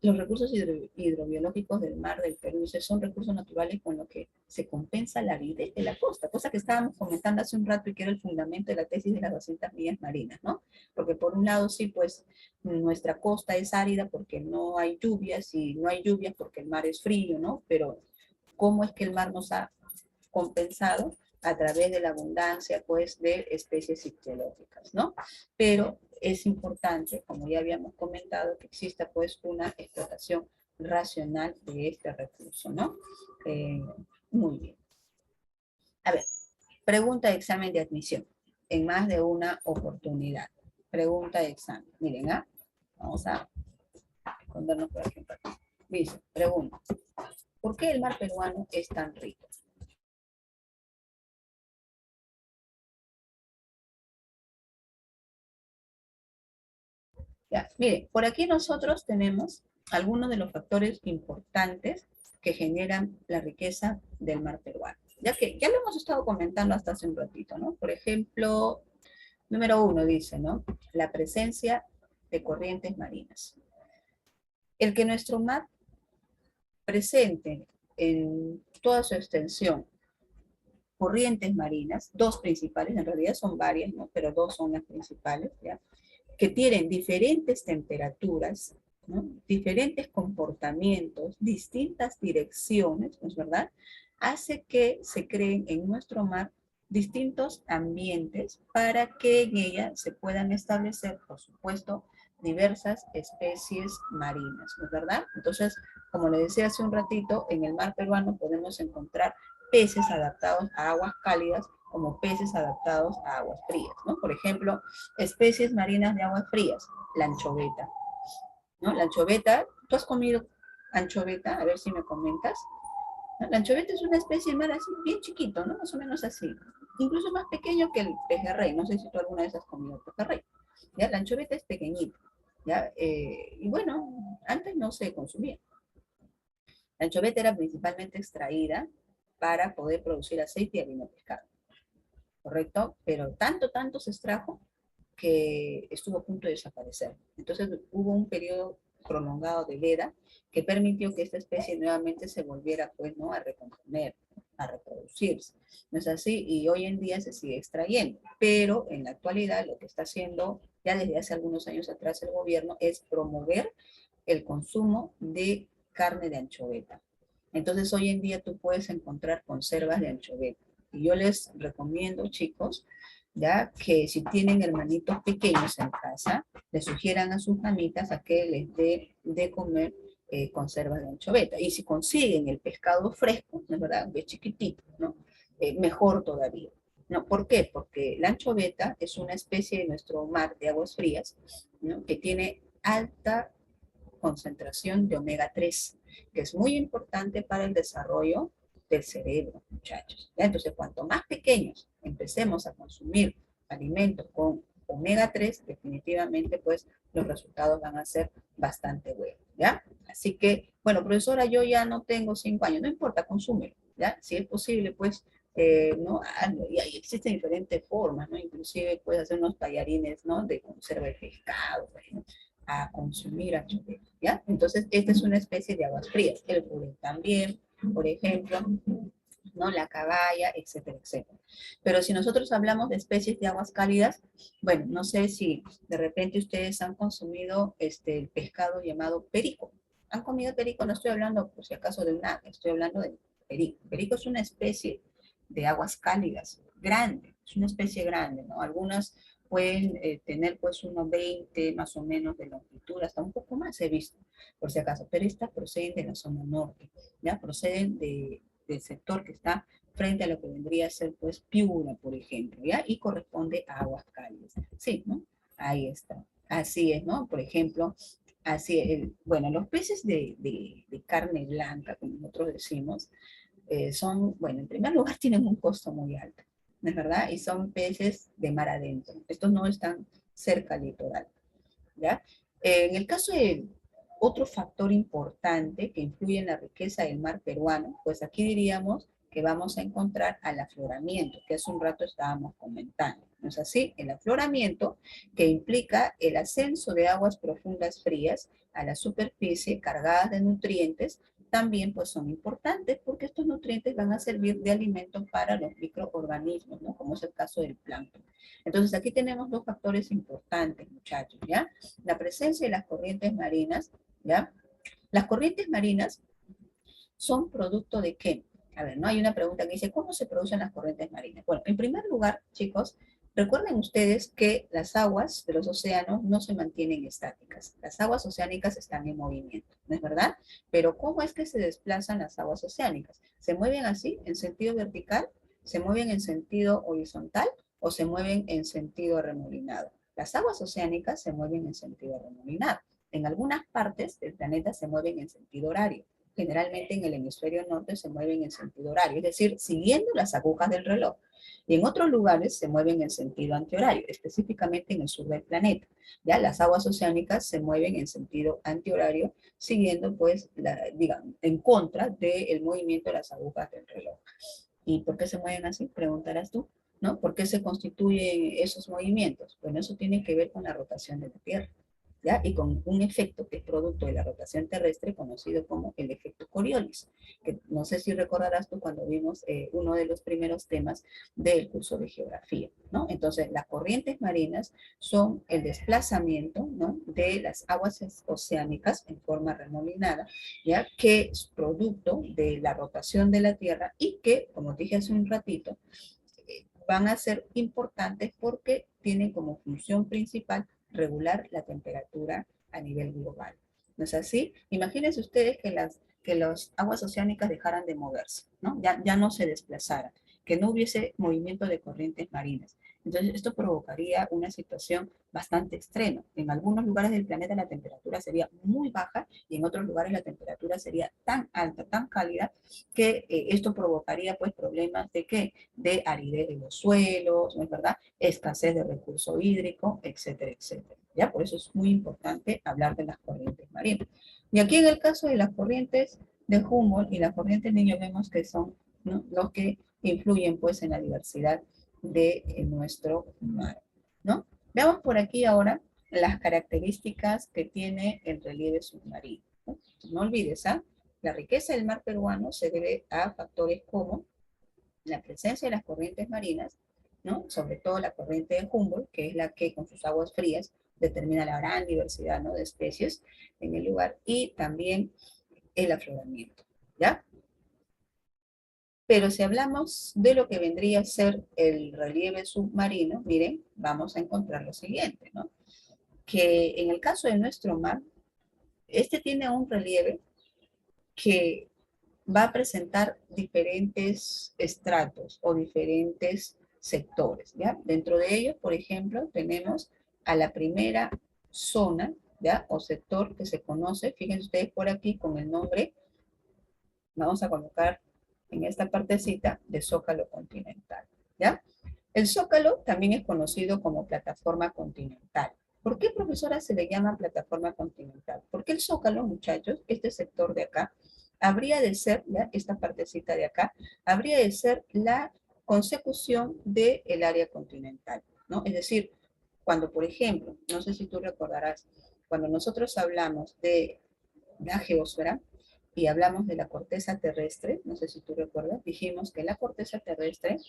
[SPEAKER 1] Los recursos hidrobiológicos del mar del Perú son recursos naturales con los que se compensa la aridez de la costa, cosa que estábamos comentando hace un rato y que era el fundamento de la tesis de las 200 millas marinas, ¿no? Porque por un lado sí, pues nuestra costa es árida porque no hay lluvias y no hay lluvias porque el mar es frío, ¿no? Pero ¿cómo es que el mar nos ha compensado? A través de la abundancia, pues, de especies ictiológicas, ¿no? Pero es importante, como ya habíamos comentado, que exista, pues, una explotación racional de este recurso, ¿no? Eh, Muy bien. A ver, pregunta de examen de admisión en más de una oportunidad. Pregunta de examen. Miren, ¿ah? Vamos a escondernos por aquí un rato. Dice, pregunta, ¿por qué el mar peruano es tan rico? Ya, mire, por aquí nosotros tenemos algunos de los factores importantes que generan la riqueza del mar peruano. Ya que ya lo hemos estado comentando hasta hace un ratito, ¿no? Por ejemplo, número uno dice, ¿no? La presencia de corrientes marinas. El que nuestro mar presente en toda su extensión corrientes marinas, dos principales, en realidad son varias, ¿no? Pero dos son las principales, ¿ya? Que tienen diferentes temperaturas, ¿no? Diferentes comportamientos, distintas direcciones, ¿no es verdad? Hace que se creen en nuestro mar distintos ambientes para que en ella se puedan establecer, por supuesto, diversas especies marinas, ¿no es verdad? Entonces, como le decía hace un ratito, en el mar peruano podemos encontrar peces adaptados a aguas cálidas como peces adaptados a aguas frías, ¿no? Por ejemplo, especies marinas de aguas frías, la anchoveta, ¿no? La anchoveta, ¿tú has comido anchoveta? A ver si me comentas. ¿No? La anchoveta es una especie de mar así, bien chiquito, ¿no? Más o menos así. Incluso más pequeño que el pejerrey. No sé si tú alguna vez has comido pejerrey. ¿Ya? La anchoveta es pequeñita. ¿Ya? Y bueno, antes no se consumía. La anchoveta era principalmente extraída para poder producir aceite y harina de pescado, ¿correcto? Pero tanto se extrajo que estuvo a punto de desaparecer. Entonces hubo un periodo prolongado de veda que permitió que esta especie nuevamente se volviera, pues, ¿no? A recomponer, a reproducirse. ¿No es así? Y hoy en día se sigue extrayendo. Pero en la actualidad lo que está haciendo ya desde hace algunos años atrás el gobierno es promover el consumo de carne de anchoveta. Entonces hoy en día tú puedes encontrar conservas de anchoveta. Y yo les recomiendo, chicos, ya que si tienen hermanitos pequeños en casa, les sugieran a sus mamitas a que les dé de comer conservas de anchoveta. Y si consiguen el pescado fresco, ¿no es verdad? De chiquitito, ¿no? Mejor todavía. ¿No? ¿Por qué? Porque la anchoveta es una especie de nuestro mar de aguas frías, ¿no? Que tiene alta concentración de omega 3, que es muy importante para el desarrollo del cerebro, muchachos. ¿Ya? Entonces, cuanto más pequeños empecemos a consumir alimentos con omega 3, definitivamente, pues, los resultados van a ser bastante buenos, ¿ya? Así que, bueno, profesora, yo ya no tengo 5 años, no importa, consúmelo, ¿ya? Si es posible, pues, ¿no? Y ahí existen diferentes formas, ¿no? Inclusive puedes hacer unos tallarines, ¿no? De conserva de pescado, bueno, a consumir anchoveta, ¿ya? Entonces, esta es una especie de aguas frías. El puré también, por ejemplo, ¿no? La caballa, etcétera, etcétera. Pero si nosotros hablamos de especies de aguas cálidas, bueno, no sé si de repente ustedes han consumido el pescado llamado perico. ¿Han comido perico? No estoy hablando, por si acaso, de un ave, estoy hablando de perico. Perico es una especie de aguas cálidas, grande, es una especie grande, ¿no? Algunas pueden tener pues unos 20 más o menos de longitud, hasta un poco más he visto, por si acaso, pero estas proceden de la zona norte, ¿ya? Proceden del sector que está frente a lo que vendría a ser pues Piura, por ejemplo, ¿ya? Y corresponde a aguas cálidas. Sí, ¿no? Ahí está. Así es, ¿no? Por ejemplo, así es. Bueno, los peces de carne blanca, como nosotros decimos, son, bueno, en primer lugar tienen un costo muy alto, ¿no es verdad? Y son peces de mar adentro. Estos no están cerca al litoral, ¿ya? En el caso de otro factor importante que influye en la riqueza del mar peruano, pues aquí diríamos que vamos a encontrar al afloramiento, que hace un rato estábamos comentando. ¿No es así? El afloramiento que implica el ascenso de aguas profundas frías a la superficie cargadas de nutrientes, también pues son importantes porque estos nutrientes van a servir de alimento para los microorganismos, ¿no? Como es el caso del plancton. Entonces aquí tenemos dos factores importantes, muchachos, ¿ya? La presencia de las corrientes marinas, ¿ya? Las corrientes marinas son producto de qué? A ver, ¿no? Hay una pregunta que dice, ¿cómo se producen las corrientes marinas? Bueno, en primer lugar, chicos, recuerden ustedes que las aguas de los océanos no se mantienen estáticas. Las aguas oceánicas están en movimiento, ¿no es verdad? Pero ¿cómo es que se desplazan las aguas oceánicas? ¿Se mueven así, en sentido vertical? ¿Se mueven en sentido horizontal? ¿O se mueven en sentido arremolinado? Las aguas oceánicas se mueven en sentido arremolinado. En algunas partes del planeta se mueven en sentido horario. Generalmente en el hemisferio norte se mueven en sentido horario, es decir, siguiendo las agujas del reloj. Y en otros lugares se mueven en sentido antihorario, específicamente en el sur del planeta. Ya las aguas oceánicas se mueven en sentido antihorario, siguiendo, pues, digamos, en contra del movimiento de las agujas del reloj. ¿Y por qué se mueven así? Preguntarás tú, ¿no? ¿Por qué se constituyen esos movimientos? Bueno, eso tiene que ver con la rotación de la Tierra. ¿Ya? Y con un efecto que es producto de la rotación terrestre conocido como el efecto Coriolis, que no sé si recordarás tú cuando vimos uno de los primeros temas del curso de geografía, ¿no? Entonces, las corrientes marinas son el desplazamiento, ¿no? De las aguas oceánicas en forma remolinada, ¿ya? Que es producto de la rotación de la Tierra y que, como dije hace un ratito, van a ser importantes porque tienen como función principal regular la temperatura a nivel global. ¿No es así? Imagínense ustedes que las aguas oceánicas dejaran de moverse, ¿no? Ya no se desplazaran, que no hubiese movimiento de corrientes marinas. Entonces, esto provocaría una situación bastante extrema. En algunos lugares del planeta la temperatura sería muy baja y en otros lugares la temperatura sería tan alta, tan cálida, que esto provocaría pues problemas de qué? De aridez de los suelos, ¿no es verdad? Escasez de recurso hídrico, etcétera, etcétera. ¿Ya? Por eso es muy importante hablar de las corrientes marinas. Y aquí en el caso de las corrientes de Humboldt y las corrientes Niño vemos que son, ¿no?, los que influyen pues en la diversidad de nuestro mar, ¿no? Veamos por aquí ahora las características que tiene el relieve submarino. No, no olvides, ¿ah? La riqueza del mar peruano se debe a factores como la presencia de las corrientes marinas, ¿no? Sobre todo la corriente de Humboldt, que es la que con sus aguas frías determina la gran diversidad, ¿no?, de especies en el lugar, y también el afloramiento, ¿ya? Pero si hablamos de lo que vendría a ser el relieve submarino, miren, vamos a encontrar lo siguiente, ¿no? Que en el caso de nuestro mar, este tiene un relieve que va a presentar diferentes estratos o diferentes sectores, ¿ya? Dentro de ellos, por ejemplo, tenemos a la primera zona, ¿ya? O sector que se conoce, fíjense ustedes por aquí con el nombre, vamos a colocar en esta partecita de zócalo continental, ¿ya? El zócalo también es conocido como plataforma continental. ¿Por qué, profesora, se le llama plataforma continental? Porque el zócalo, muchachos, este sector de acá, habría de ser, ¿ya?, esta partecita de acá, habría de ser la consecución del área continental, ¿no? Es decir, cuando, por ejemplo, no sé si tú recordarás, cuando nosotros hablamos de la geósfera, y hablamos de la corteza terrestre, no sé si tú recuerdas, dijimos que la corteza terrestre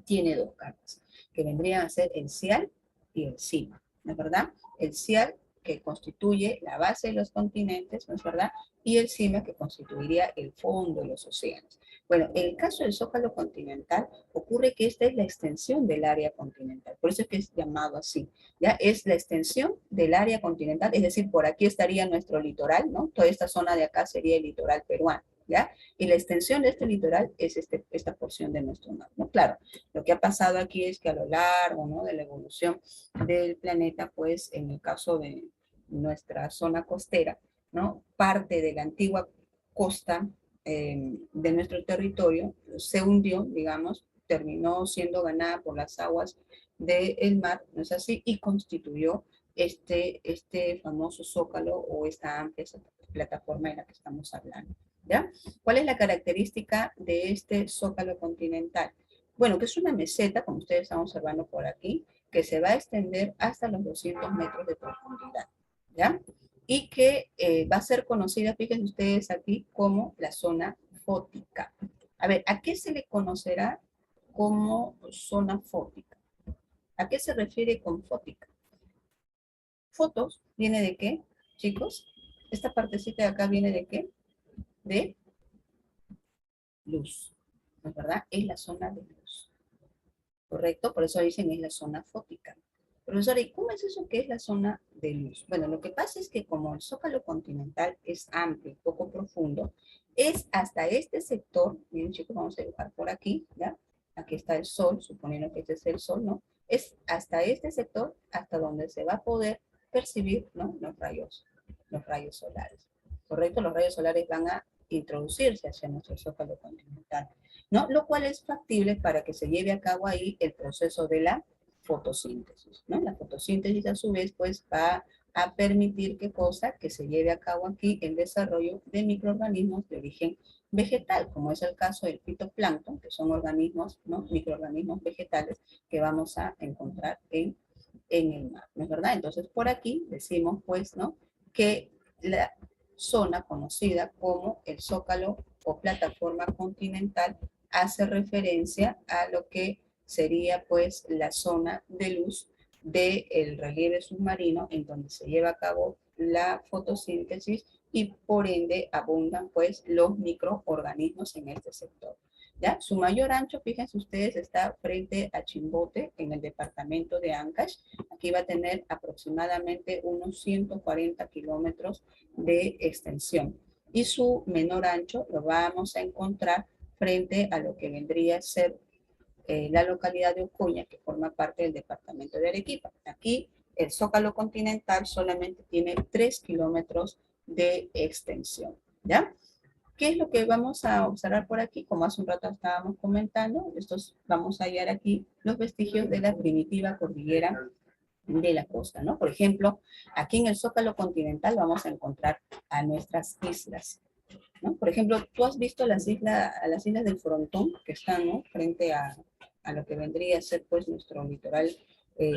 [SPEAKER 1] tiene dos capas, que vendrían a ser el cial y el cima, ¿no es verdad? El cial que constituye la base de los continentes, ¿no es verdad? Y el cima que constituiría el fondo de los océanos. Bueno, en el caso del zócalo continental ocurre que esta es la extensión del área continental, por eso es que es llamado así, ¿ya? Es la extensión del área continental, es decir, por aquí estaría nuestro litoral, ¿no? Toda esta zona de acá sería el litoral peruano, ¿ya? Y la extensión de este litoral es esta porción de nuestro mar, ¿no? Claro, lo que ha pasado aquí es que a lo largo, ¿no?, de la evolución del planeta, pues en el caso de nuestra zona costera, ¿no?, parte de la antigua costa de nuestro territorio se hundió, digamos, terminó siendo ganada por las aguas del mar, ¿no es así? Y constituyó este famoso zócalo o esta amplia plataforma de la que estamos hablando, ¿ya? ¿Cuál es la característica de este zócalo continental? Bueno, que es una meseta, como ustedes están observando por aquí, que se va a extender hasta los 200 metros de profundidad, ¿ya? Y que va a ser conocida, fíjense ustedes aquí, como la zona fótica. A ver, ¿a qué se le conocerá como zona fótica? ¿A qué se refiere con fótica? Fotos, ¿viene de qué, chicos? Esta partecita de acá viene de qué? De luz, ¿no es verdad? Es la zona de luz. ¿Correcto? Por eso dicen es la zona fótica. Profesora, ¿y cómo es eso que es la zona de luz? Bueno, lo que pasa es que como el zócalo continental es amplio, poco profundo, es hasta este sector, miren chicos, vamos a dibujar por aquí, ¿ya? Aquí está el sol, suponiendo que este es el sol, ¿no? Es hasta este sector, hasta donde se va a poder percibir, ¿no?, los rayos solares. ¿Correcto? Los rayos solares van a introducirse hacia nuestro zócalo continental, ¿no? Lo cual es factible para que se lleve a cabo ahí el proceso de la fotosíntesis, ¿no? La fotosíntesis a su vez pues va a permitir qué cosa, que se lleve a cabo aquí el desarrollo de microorganismos de origen vegetal, como es el caso del fitoplancton, que son organismos, ¿no?, microorganismos vegetales que vamos a encontrar en el mar, ¿no es verdad? Entonces por aquí decimos pues, ¿no?, que la zona conocida como el zócalo o plataforma continental hace referencia a lo que sería pues la zona de luz del relieve submarino en donde se lleva a cabo la fotosíntesis y por ende abundan pues los microorganismos en este sector. ¿Ya? Su mayor ancho, fíjense ustedes, está frente a Chimbote, en el departamento de Ancash. Aquí va a tener aproximadamente unos 140 kilómetros de extensión. Y su menor ancho lo vamos a encontrar frente a lo que vendría a ser la localidad de Ocuña, que forma parte del departamento de Arequipa. Aquí el zócalo continental solamente tiene 3 kilómetros de extensión, ¿ya? ¿Qué es lo que vamos a observar por aquí? Como hace un rato estábamos comentando, vamos a hallar aquí los vestigios de la primitiva cordillera de la costa, ¿no? Por ejemplo, aquí en el zócalo continental vamos a encontrar a nuestras islas, ¿no? Por ejemplo, tú has visto a las islas del Frontón, que están, ¿no?, frente a lo que vendría a ser pues nuestro litoral, eh,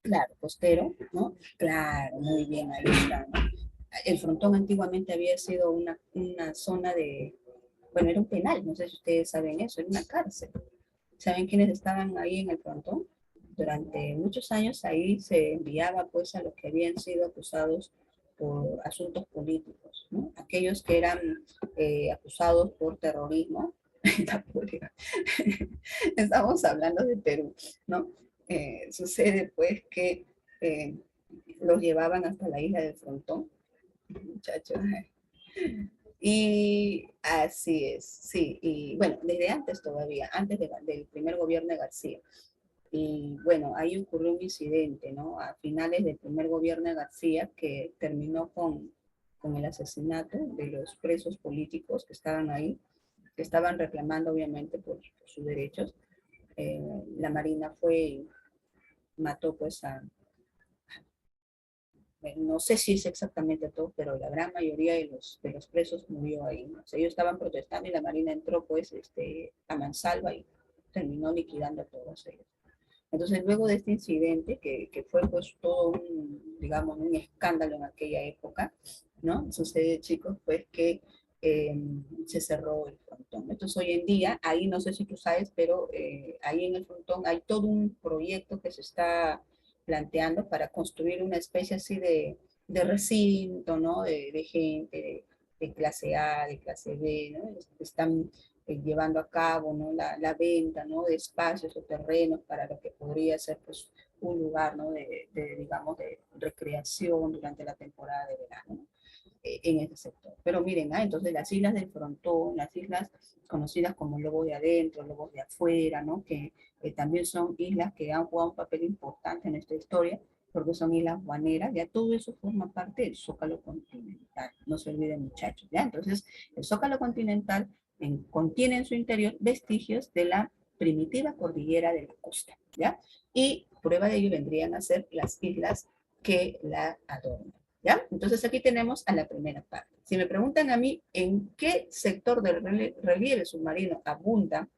[SPEAKER 1] claro, costero, ¿no? Claro, muy bien, ahí está, ¿no? El Frontón antiguamente había sido una zona de, bueno, era un penal, no sé si ustedes saben eso, era una cárcel. ¿Saben quiénes estaban ahí en el Frontón? Durante muchos años ahí se enviaba pues a los que habían sido acusados por asuntos políticos, ¿no? Aquellos que eran acusados por terrorismo. Estamos hablando de Perú, ¿no? Sucede pues que eh, los llevaban hasta la isla del Frontón, muchachos. Y así es, sí, y bueno, desde antes todavía, antes del primer gobierno de García. Y bueno, ahí ocurrió un incidente, ¿no? A finales del primer gobierno de García que terminó con el asesinato de los presos políticos que estaban ahí, que estaban reclamando obviamente por sus derechos. La Marina fue y mató pues no sé si es exactamente todo, pero la gran mayoría de los presos murió ahí, ¿no? O sea, ellos estaban protestando y la Marina entró pues a mansalva y terminó liquidando a todos ellos. Entonces, luego de este incidente, que fue pues todo un, digamos, un escándalo en aquella época, ¿no? Sucede, chicos, pues que eh, se cerró el frontón. Entonces, hoy en día, ahí no sé si tú sabes, pero ahí en el frontón hay todo un proyecto que se está planteando para construir una especie así de recinto, ¿no? De gente, de clase A, de clase B, ¿no? Están llevando a cabo, ¿no? La venta, ¿no? De espacios o terrenos para lo que podría ser, pues, un lugar, ¿no? Digamos, de recreación durante la temporada de verano, ¿no? En ese sector. Pero miren, entonces las islas del frontón, las islas conocidas como lobos de adentro, lobos de afuera, ¿no? Que también son islas que han jugado un papel importante en esta historia, porque son islas guaneras, ya todo eso forma parte del Zócalo continental, no se olviden, muchachos, ¿ya? Entonces, el Zócalo continental contiene en su interior vestigios de la primitiva cordillera de la costa, ¿ya? Y prueba de ello vendrían a ser las islas que la adornan, ¿ya? Entonces aquí tenemos a la primera parte. Si me preguntan a mí en qué sector del relieve submarino abundan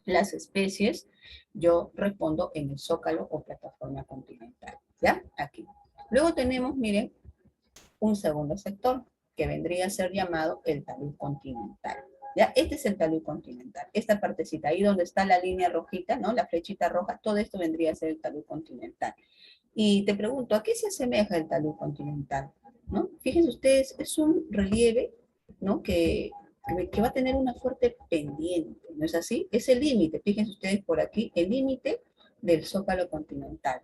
[SPEAKER 1] las especies, yo respondo en el zócalo o plataforma continental, ¿ya? Aquí. Luego tenemos, miren, un segundo sector que vendría a ser llamado el talud continental. ¿Ya? Este es el talud continental. Esta partecita, ahí donde está la línea rojita, ¿no? La flechita roja, todo esto vendría a ser el talud continental. Y te pregunto, ¿a qué se asemeja el talud continental? ¿No? Fíjense ustedes, es un relieve, ¿no? Que va a tener una fuerte pendiente, ¿no es así? Es el límite, fíjense ustedes por aquí, el límite del zócalo continental,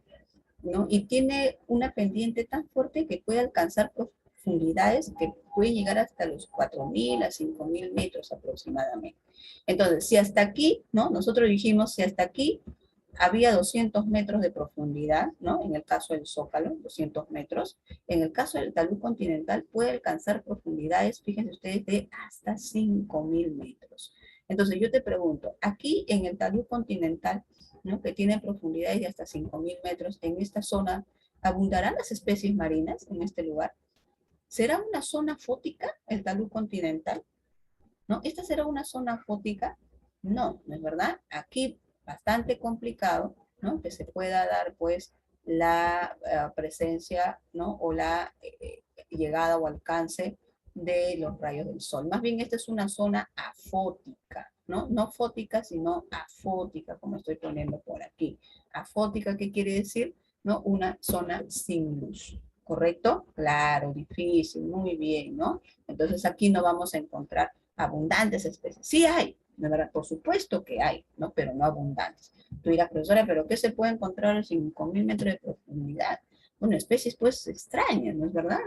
[SPEAKER 1] ¿no? Y tiene una pendiente tan fuerte que puede alcanzar profundidades que pueden llegar hasta los 4.000 a 5.000 metros aproximadamente. Entonces, si hasta aquí, ¿no? Nosotros dijimos, si hasta aquí había 200 metros de profundidad, ¿no? En el caso del Zócalo, 200 metros. En el caso del talud continental puede alcanzar profundidades, fíjense ustedes, de hasta 5.000 metros. Entonces yo te pregunto, aquí en el talud continental, ¿no? Que tiene profundidades de hasta 5.000 metros, en esta zona, ¿abundarán las especies marinas en este lugar? ¿Será una zona fótica el talud continental? ¿No? ¿Esta será una zona fótica? No, ¿no es verdad? Aquí bastante complicado, ¿no? Que se pueda dar, pues, la presencia, ¿no? O la llegada o alcance de los rayos del sol. Más bien, esta es una zona afótica, ¿no? No fótica, sino afótica, como estoy poniendo por aquí. Afótica, ¿qué quiere decir? ¿No? Una zona sin luz. ¿Correcto? Claro, difícil, muy bien, ¿no? Entonces aquí no vamos a encontrar abundantes especies. Sí hay, ¿no? ¿Verdad? Por supuesto que hay, ¿no? Pero no abundantes. Tú dirás, profesora, ¿pero qué se puede encontrar a 5.000 metros de profundidad? Bueno, especies pues extrañas, ¿no es verdad?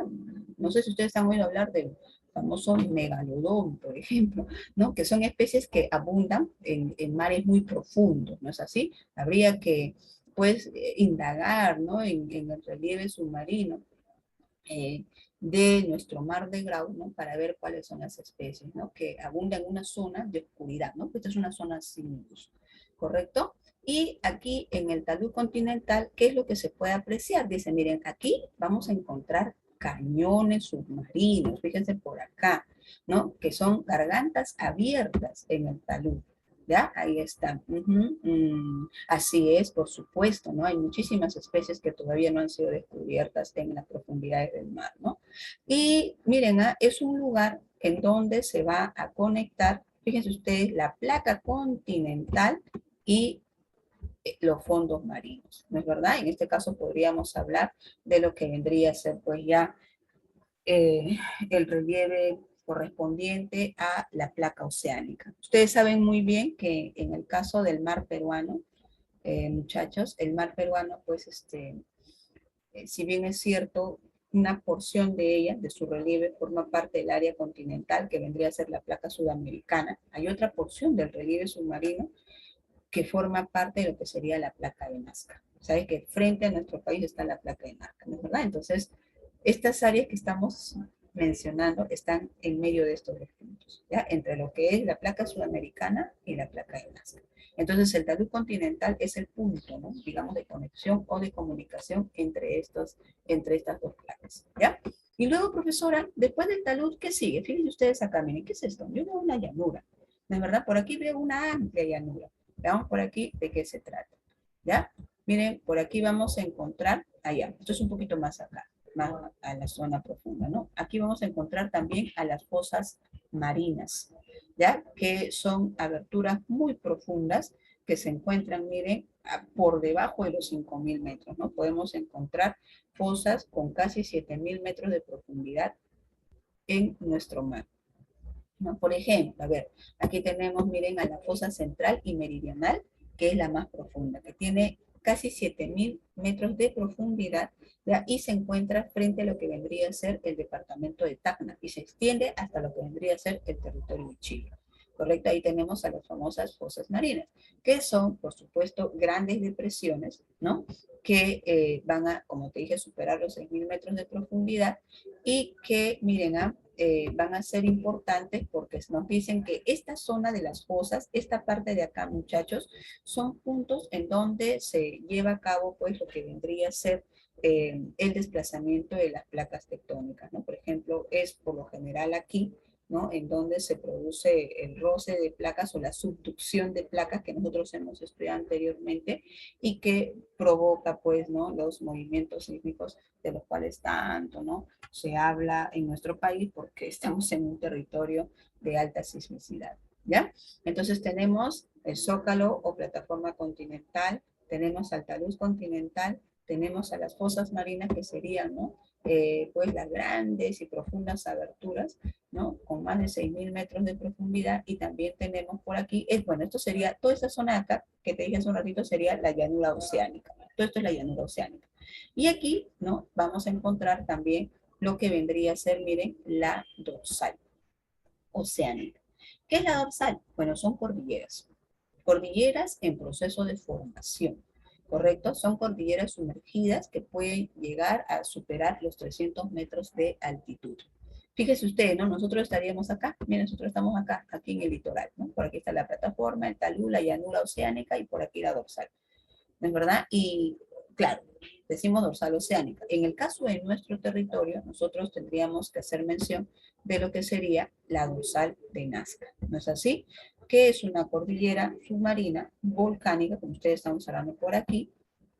[SPEAKER 1] No sé si ustedes han oído hablar del famoso megalodón, por ejemplo, ¿no? Que son especies que abundan en mares muy profundos, ¿no es así? Habría que, pues, indagar, ¿no? En el relieve submarino eh, de nuestro mar de Grau, ¿no? Para ver cuáles son las especies, ¿no? Que abundan en una zona de oscuridad, ¿no? Esta es una zona sin luz, ¿correcto? Y aquí en el talud continental, ¿qué es lo que se puede apreciar? Dice, miren, aquí vamos a encontrar cañones submarinos, fíjense por acá, ¿no? Que son gargantas abiertas en el talud. ¿Ya? Ahí están. Así es, por supuesto, ¿no? Hay muchísimas especies que todavía no han sido descubiertas en las profundidades del mar, ¿no? Y miren, es un lugar en donde se va a conectar, fíjense ustedes, la placa continental y los fondos marinos, ¿no es verdad? En este caso podríamos hablar de lo que vendría a ser pues ya eh, el relieve correspondiente a la placa oceánica. Ustedes saben muy bien que en el caso del mar peruano, muchachos, el mar peruano, pues, si bien es cierto, una porción de ella, de su relieve, forma parte del área continental, que vendría a ser la placa sudamericana. Hay otra porción del relieve submarino que forma parte de lo que sería la placa de Nazca. Sabes que frente a nuestro país está la placa de Nazca, ¿no es verdad? Entonces, estas áreas que estamos mencionando están en medio de estos dos puntos, ¿ya? Entre lo que es la placa sudamericana y la placa de Nazca. Entonces, el talud continental es el punto, ¿no? Digamos, de conexión o de comunicación entre estas dos placas, ¿ya? Y luego, profesora, después del talud, ¿qué sigue? Fíjense ustedes acá, miren, ¿qué es esto? Yo veo una llanura, ¿no es verdad? Por aquí veo una amplia llanura. Veamos por aquí de qué se trata, ¿ya? Miren, por aquí vamos a encontrar, allá, esto es un poquito más acá. más a la zona profunda, ¿no? Aquí vamos a encontrar también a las fosas marinas, ¿ya? Que son aberturas muy profundas que se encuentran, miren, por debajo de los 5.000 metros, ¿no? Podemos encontrar fosas con casi 7.000 metros de profundidad en nuestro mar, ¿no? Por ejemplo, a ver, aquí tenemos, miren, a la fosa central y meridional, que es la más profunda, que tiene casi 7.000 metros de profundidad, ¿ya? Y se encuentra frente a lo que vendría a ser el departamento de Tacna y se extiende hasta lo que vendría a ser el territorio de Chile. ¿Correcto? Ahí tenemos a las famosas fosas marinas, que son, por supuesto, grandes depresiones, ¿no? Que van a, como te dije, superar los 6.000 metros de profundidad y que, miren, van a ser importantes porque nos dicen que esta zona de las fosas, esta parte de acá, muchachos, son puntos en donde se lleva a cabo, pues, lo que vendría a ser el desplazamiento de las placas tectónicas, ¿no? Por ejemplo, es por lo general aquí, ¿no? En donde se produce el roce de placas o la subducción de placas que nosotros hemos estudiado anteriormente y que provoca, pues, ¿no? Los movimientos sísmicos de los cuales tanto, ¿no? Se habla en nuestro país porque estamos en un territorio de alta sismicidad, ¿ya? Entonces tenemos el Zócalo o plataforma continental, tenemos Altaluz continental, tenemos a las fosas marinas que serían, ¿no? Pues las grandes y profundas aberturas, ¿no? Con más de 6.000 metros de profundidad y también tenemos por aquí, bueno, esto sería, toda esta zona de acá que te dije hace un ratito sería la llanura oceánica, todo esto es la llanura oceánica. Y aquí, ¿no? Vamos a encontrar también lo que vendría a ser, miren, la dorsal oceánica. ¿Qué es la dorsal? Bueno, son cordilleras. Cordilleras en proceso de formación, ¿correcto? Son cordilleras sumergidas que pueden llegar a superar los 300 metros de altitud. Fíjese usted, ¿no? Nosotros estaríamos acá, miren, nosotros estamos acá, aquí en el litoral, ¿no? Por aquí está la plataforma, el talud, la llanura oceánica y por aquí la dorsal. ¿No es verdad? Y claro, decimos dorsal oceánica. En el caso de nuestro territorio, nosotros tendríamos que hacer mención de lo que sería la dorsal de Nazca. ¿No es así? Que es una cordillera submarina volcánica, como ustedes estamos hablando por aquí,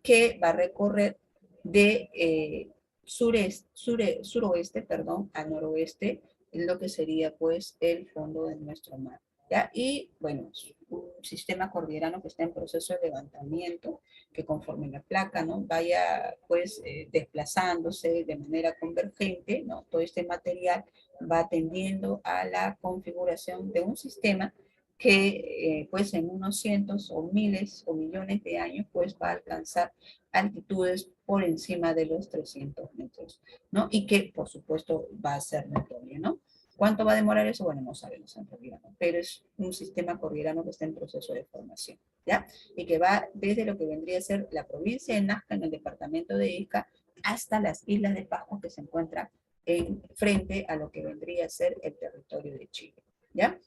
[SPEAKER 1] que va a recorrer de suroeste, perdón, a noroeste, en lo que sería pues el fondo de nuestro mar. ¿Ya? Y bueno, un sistema cordillerano que está en proceso de levantamiento, que conforme la placa, ¿no? Vaya pues desplazándose de manera convergente, ¿no? Todo este material va tendiendo a la configuración de un sistema que pues en unos cientos o miles o millones de años pues va a alcanzar altitudes por encima de los 300 metros, ¿no? Y que por supuesto va a ser notorio, ¿no? ¿Cuánto va a demorar eso? Bueno, no sabemos en realidad, ¿no? Pero es un sistema cordillerano que está en proceso de formación, ¿ya? Y que va desde lo que vendría a ser la provincia de Nazca en el departamento de Ica hasta las islas de Pascua que se encuentran en frente a lo que vendría a ser el territorio de Chile, ¿ya?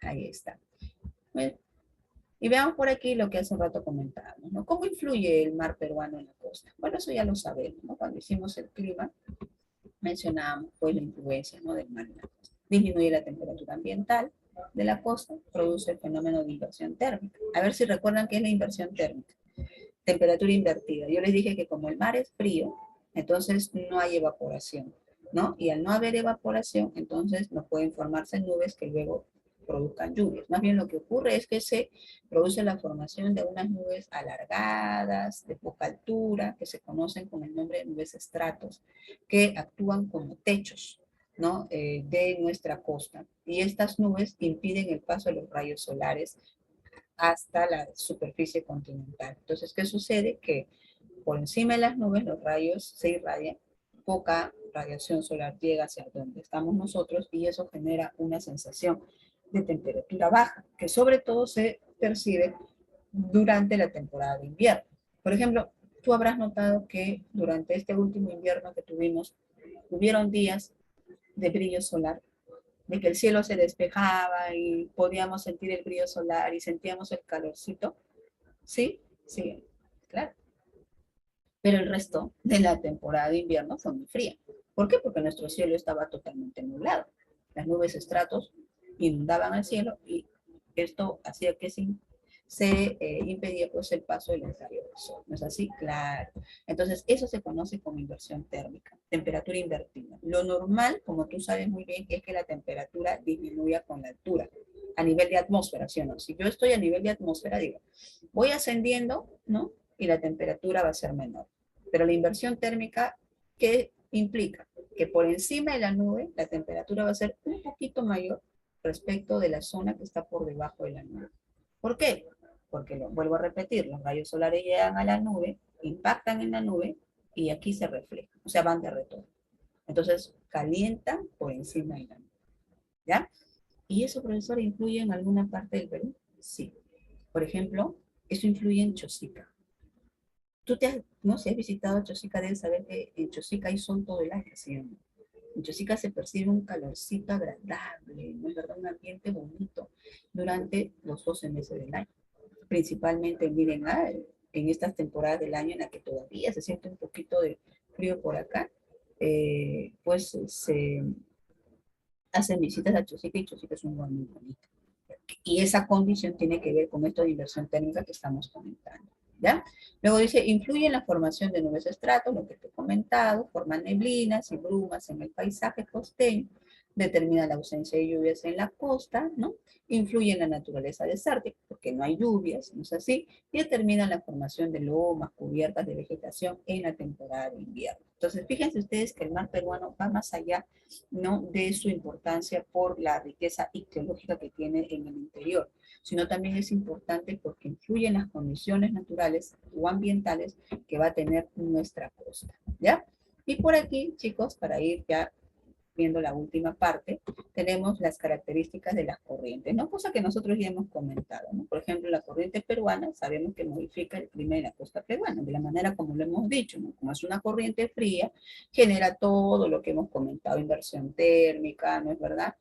[SPEAKER 1] Ahí está. Bueno, y veamos por aquí lo que hace un rato comentábamos, ¿no? ¿Cómo influye el mar peruano en la costa? Bueno, eso ya lo sabemos, ¿no? Cuando hicimos el clima, mencionábamos pues la influencia, ¿no? Del mar en la costa. Disminuye la temperatura ambiental de la costa, produce el fenómeno de inversión térmica. A ver si recuerdan qué es la inversión térmica. Temperatura invertida. Yo les dije que como el mar es frío, entonces no hay evaporación, ¿no? Y al no haber evaporación, entonces no pueden formarse nubes que luego produzcan lluvias. Más bien lo que ocurre es que se produce la formación de unas nubes alargadas, de poca altura, que se conocen con el nombre de nubes estratos, que actúan como techos, ¿no? De nuestra costa. Y estas nubes impiden el paso de los rayos solares hasta la superficie continental. Entonces, ¿qué sucede? Que por encima de las nubes los rayos se irradian, poca radiación solar llega hacia donde estamos nosotros y eso genera una sensación de temperatura baja, que sobre todo se percibe durante la temporada de invierno. Por ejemplo, tú habrás notado que durante este último invierno que tuvimos, hubieron días de brillo solar, de que el cielo se despejaba y podíamos sentir el brillo solar y sentíamos el calorcito. Sí, sí, claro. Pero el resto de la temporada de invierno fue muy fría. ¿Por qué? Porque nuestro cielo estaba totalmente nublado. Las nubes estratos inundaban el cielo y esto hacía que se impedía pues el paso de los rayos del sol. ¿No es así? Claro. Entonces, eso se conoce como inversión térmica. temperatura invertida. Lo normal, como tú sabes muy bien, es que la temperatura disminuya con la altura, a nivel de atmósfera, ¿sí o no? Si yo estoy a nivel de atmósfera, digo, voy ascendiendo, ¿no? Y la temperatura va a ser menor. Pero la inversión térmica, ¿qué implica? Que por encima de la nube, la temperatura va a ser un poquito mayor respecto de la zona que está por debajo de la nube. ¿Por qué? Porque, vuelvo a repetir, los rayos solares llegan a la nube, impactan en la nube y aquí se reflejan, o sea, van de retorno. Entonces, calientan por encima de la nube, ¿ya? ¿Y eso, profesor, influye en alguna parte del Perú? Sí. Por ejemplo, eso influye en Chosica. Tú te has, no sé, si has visitado Chosica, debes saber que en Chosica hay sol todo el año, ¿sí? En Chosica se percibe un calorcito agradable, ¿no es verdad? Un ambiente bonito durante los 12 meses del año. Principalmente, miren, en estas temporadas del año en la que todavía se siente un poquito de frío por acá, pues se hacen visitas a Chosica y Chosica es un lugar muy bonito. Y esa condición tiene que ver con esto de inversión térmica que estamos comentando. ¿Ya? Luego dice, influye en la formación de nubes estratos, lo que te he comentado, forman neblinas y brumas en el paisaje costeño, determina la ausencia de lluvias en la costa, ¿no? Influye en la naturaleza desértica, porque no hay lluvias, ¿no es así? Y determina la formación de lomas cubiertas de vegetación en la temporada de invierno. Entonces, fíjense ustedes que el mar peruano va más allá, ¿no? De su importancia por la riqueza ictiológica que tiene en el interior, sino también es importante porque influye en las condiciones naturales o ambientales que va a tener nuestra costa, ¿ya? Y por aquí, chicos, para ir ya viendo la última parte, tenemos las características de las corrientes, ¿no? Cosa que nosotros ya hemos comentado, ¿no? Por ejemplo, la corriente peruana, sabemos que modifica el clima de la costa peruana, de la manera como lo hemos dicho, ¿no? Como es una corriente fría, genera todo lo que hemos comentado, inversión térmica, ¿no es verdad?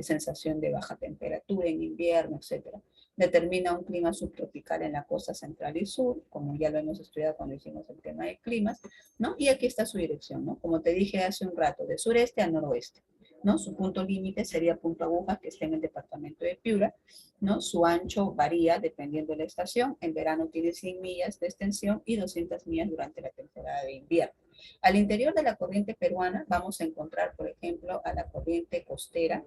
[SPEAKER 1] Sensación de baja temperatura en invierno, etcétera. Determina un clima subtropical en la costa central y sur, como ya lo hemos estudiado cuando hicimos el tema de climas, ¿no? Y aquí está su dirección, ¿no? Como te dije hace un rato, de sureste a noroeste, ¿no? Su punto límite sería Punto Agujas, que está en el departamento de Piura, ¿no? Su ancho varía dependiendo de la estación. En verano tiene 100 millas de extensión y 200 millas durante la temporada de invierno. Al interior de la corriente peruana vamos a encontrar, por ejemplo, a la corriente costera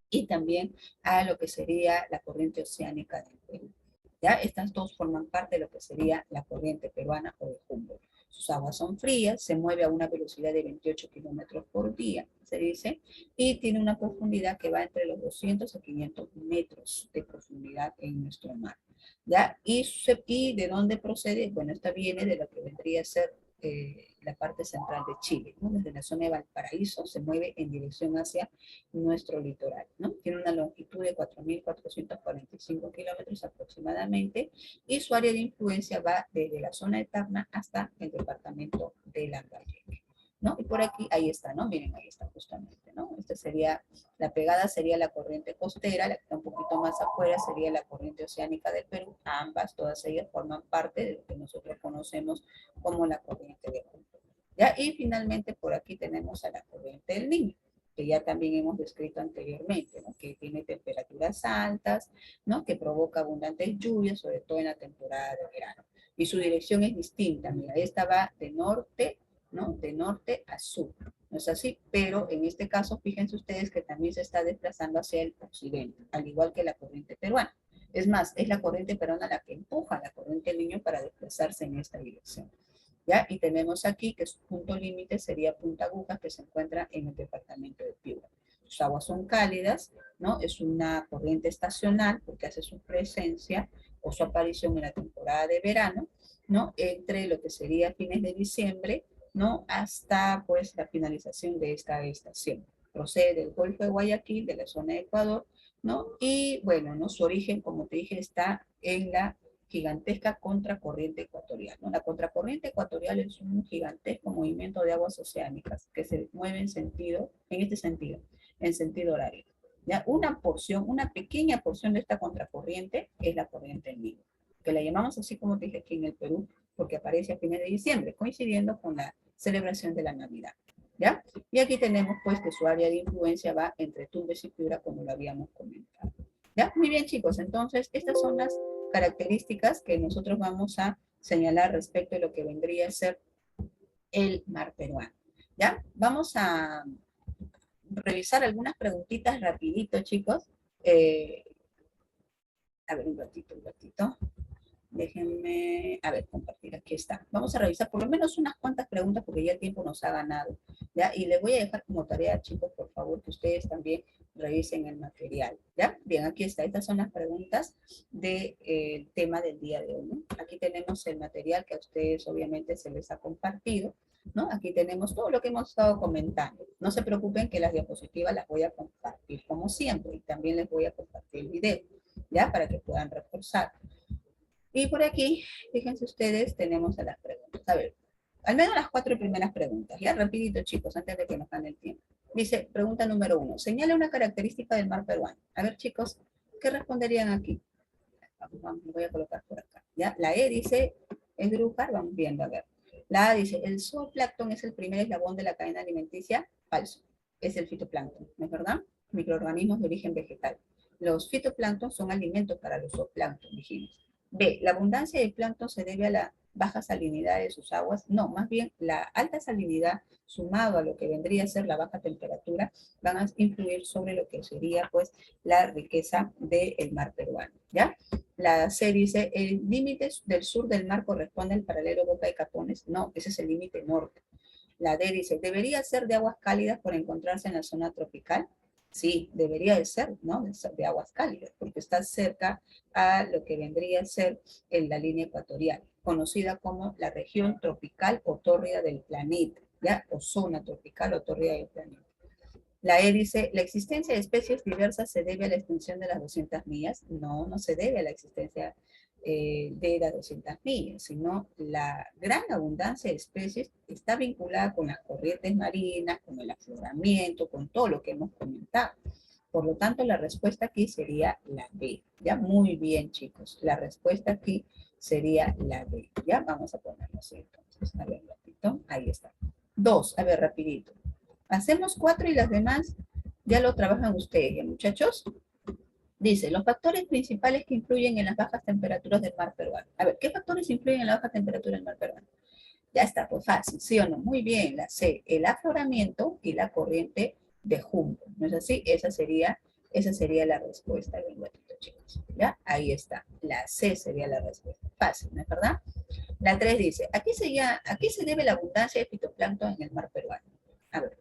[SPEAKER 1] y también a lo que sería la corriente oceánica del Perú. ¿Ya? Estas dos forman parte de lo que sería la corriente peruana o de Humboldt. Sus aguas son frías, se mueve a una velocidad de 28 kilómetros por día, se dice, y tiene una profundidad que va entre los 200 a 500 metros de profundidad en nuestro mar. ¿Ya? Y de dónde procede? Bueno, esta viene de lo que vendría a ser la parte central de Chile, ¿no? Desde la zona de Valparaíso se mueve en dirección hacia nuestro litoral, ¿no? Tiene una longitud de 4.445 kilómetros aproximadamente y su área de influencia va desde la zona de Tacna hasta el departamento de Lambayeque, ¿no? Y por aquí, ahí está, ¿no? Miren, ahí está justamente, ¿no? Esta sería, la pegada sería la corriente costera, la que está un poquito más afuera sería la corriente oceánica del Perú, ambas, todas ellas forman parte de lo que nosotros conocemos como la corriente de Humboldt. ¿Ya? Y finalmente por aquí tenemos a la corriente del Niño, que ya también hemos descrito anteriormente, ¿no? Que tiene temperaturas altas, ¿no? Que provoca abundantes lluvias, sobre todo en la temporada de verano. Y su dirección es distinta, mira, esta va de norte, ¿no? De norte a sur, ¿no es así? Pero en este caso, fíjense ustedes que también se está desplazando hacia el occidente, al igual que la corriente peruana. Es más, es la corriente peruana la que empuja a la corriente del Niño para desplazarse en esta dirección. ¿Ya? Y tenemos aquí que su punto límite sería Punta Agujas, que se encuentra en el departamento de Piura. Sus aguas son cálidas, ¿no? Es una corriente estacional porque hace su presencia o su aparición en la temporada de verano, ¿no? Entre lo que sería fines de diciembre, ¿no? Hasta, pues, la finalización de esta estación. Procede del Golfo de Guayaquil, de la zona de Ecuador, ¿no? Y, bueno, ¿no? Su origen, como te dije, está en la gigantesca contracorriente ecuatorial, ¿no? La contracorriente ecuatorial es un gigantesco movimiento de aguas oceánicas que se mueve en este sentido, en sentido horario. ¿Ya? Una porción, una pequeña porción de esta contracorriente es la corriente del Niño, que la llamamos así como te dije aquí en el Perú, porque aparece a fines de diciembre, coincidiendo con la celebración de la Navidad. ¿Ya? Y aquí tenemos pues que su área de influencia va entre Tumbes y Piura, como lo habíamos comentado. ¿Ya? Muy bien, chicos, entonces estas son las características que nosotros vamos a señalar respecto a lo que vendría a ser el mar peruano. ¿Ya? Vamos a revisar algunas preguntitas rapidito, chicos. A ver, un ratito, un ratito. Déjenme, a ver, compartir, aquí está. Vamos a revisar por lo menos unas cuantas preguntas porque ya el tiempo nos ha ganado, ¿ya? Y les voy a dejar como tarea, chicos, por favor, que ustedes también revisen el material, ¿ya? Bien, aquí está. Estas son las preguntas del tema del día de hoy, ¿no? Aquí tenemos el material que a ustedes obviamente se les ha compartido, ¿no? Aquí tenemos todo lo que hemos estado comentando. No se preocupen que las diapositivas las voy a compartir como siempre y también les voy a compartir el video, ¿ya? Para que puedan reforzar. Y por aquí, fíjense ustedes, tenemos a las preguntas. A ver, al menos las 4 primeras preguntas. Ya, rapidito, chicos, antes de que nos gane el tiempo. Dice, pregunta número 1. Señala una característica del mar peruano. A ver, chicos, ¿qué responderían aquí? Vamos, voy a colocar por acá. ¿Ya? La E dice, es Drújar, vamos viendo, a ver. La A dice, el zooplancton es el primer eslabón de la cadena alimenticia. Falso. Es el fitoplancton, ¿no es verdad? Microorganismos de origen vegetal. Los fitoplancton son alimentos para los zooplancton, dijimos. B, la abundancia de plancton se debe a la baja salinidad de sus aguas. No, más bien la alta salinidad sumado a lo que vendría a ser la baja temperatura van a influir sobre lo que sería pues la riqueza del mar peruano, ¿ya? La C dice, el límite del sur del mar corresponde al paralelo Boca de Capones. No, ese es el límite norte. La D dice, ¿debería ser de aguas cálidas por encontrarse en la zona tropical? Sí, debería de ser, ¿no? De aguas cálidas, porque está cerca a lo que vendría a ser en la línea ecuatorial, conocida como la región tropical o tórrida del planeta, ¿ya? O zona tropical o tórrida del planeta. La E dice, ¿la existencia de especies diversas se debe a la extensión de las 200 millas? No, no se debe a la existencia de las 200 millas, sino la gran abundancia de especies está vinculada con las corrientes marinas, con el afloramiento, con todo lo que hemos comentado. Por lo tanto, la respuesta aquí sería la B. ¿Ya? Muy bien, chicos. La respuesta aquí sería la B. ¿Ya? Vamos a ponerlo así entonces. A ver, rapidito. Ahí está. 2, a ver, rapidito. Hacemos 4 y las demás ya lo trabajan ustedes, ¿ya, muchachos? Dice, los factores principales que influyen en las bajas temperaturas del mar peruano. A ver, ¿qué factores influyen en la baja temperatura del mar peruano? Ya está, pues fácil, ¿sí o no? Muy bien, la C, el afloramiento y la corriente de Humboldt, ¿no es así? Esa sería la respuesta. Bien, ratito, chicos. ¿Ya? Ahí está. La C sería la respuesta. Fácil, ¿no es verdad? La 3 dice, ¿a qué se debe la abundancia de fitoplancton en el mar peruano? A ver,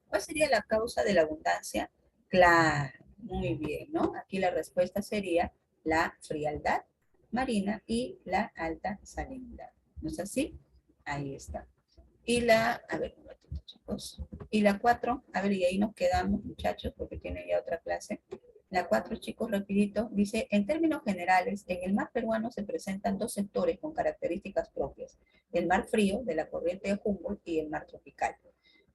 [SPEAKER 1] ¿cuál sería la causa de la abundancia? Claro, muy bien, ¿no? Aquí la respuesta sería la frialdad marina y la alta salinidad. ¿No es así? Ahí está. Y a ver, un ratito, chicos. Y la 4, a ver, y ahí nos quedamos, muchachos, porque tiene ya otra clase. La 4, chicos, rapidito, dice, en términos generales, en el mar peruano se presentan 2 sectores con características propias. El mar frío, de la corriente de Humboldt, y el mar tropical.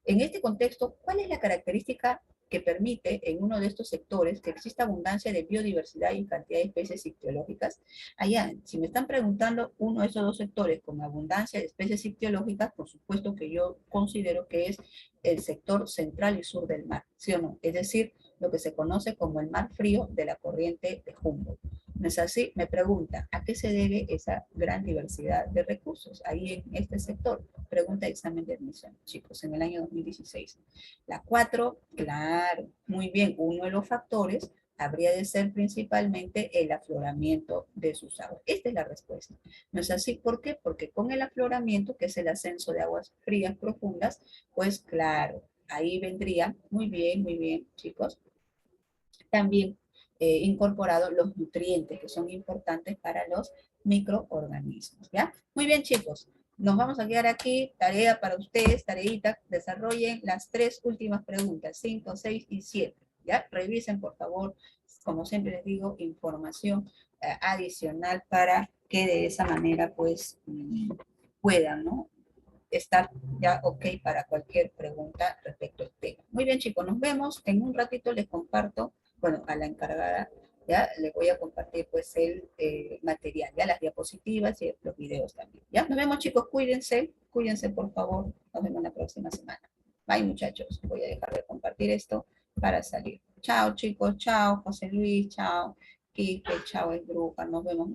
[SPEAKER 1] En este contexto, ¿cuál es la característica que permite en uno de estos sectores que exista abundancia de biodiversidad y cantidad de especies ictiológicas? Allá, si me están preguntando uno de esos 2 sectores con abundancia de especies ictiológicas, por supuesto que yo considero que es el sector central y sur del mar, ¿sí o no? Es decir, lo que se conoce como el mar frío de la corriente de Humboldt. ¿No es así? Me pregunta, ¿a qué se debe esa gran diversidad de recursos ahí en este sector? Pregunta de examen de admisión, chicos, en el año 2016. La 4, claro, muy bien, uno de los factores habría de ser principalmente el afloramiento de sus aguas. Esta es la respuesta. ¿No es así? ¿Por qué? Porque con el afloramiento, que es el ascenso de aguas frías profundas, pues claro, ahí vendría, muy bien, chicos, también incorporado los nutrientes que son importantes para los microorganismos, ¿ya? Muy bien, chicos. Nos vamos a quedar aquí. Tarea para ustedes, tareita. Desarrollen las 3 últimas preguntas, 5, 6 y 7, ¿ya? Revisen, por favor, como siempre les digo, información adicional para que de esa manera, pues, puedan, ¿no? Estar ya ok para cualquier pregunta respecto al tema. Muy bien, chicos, nos vemos. En un ratito les comparto, bueno, a la encargada, ya les voy a compartir pues el material, ya las diapositivas y los videos también. Ya, nos vemos, chicos, cuídense por favor. Nos vemos la próxima semana. Bye, muchachos. Voy a dejar de compartir esto para salir. Chao, chicos, chao, José Luis, chao, Kike, chao, Esdrújar, nos vemos.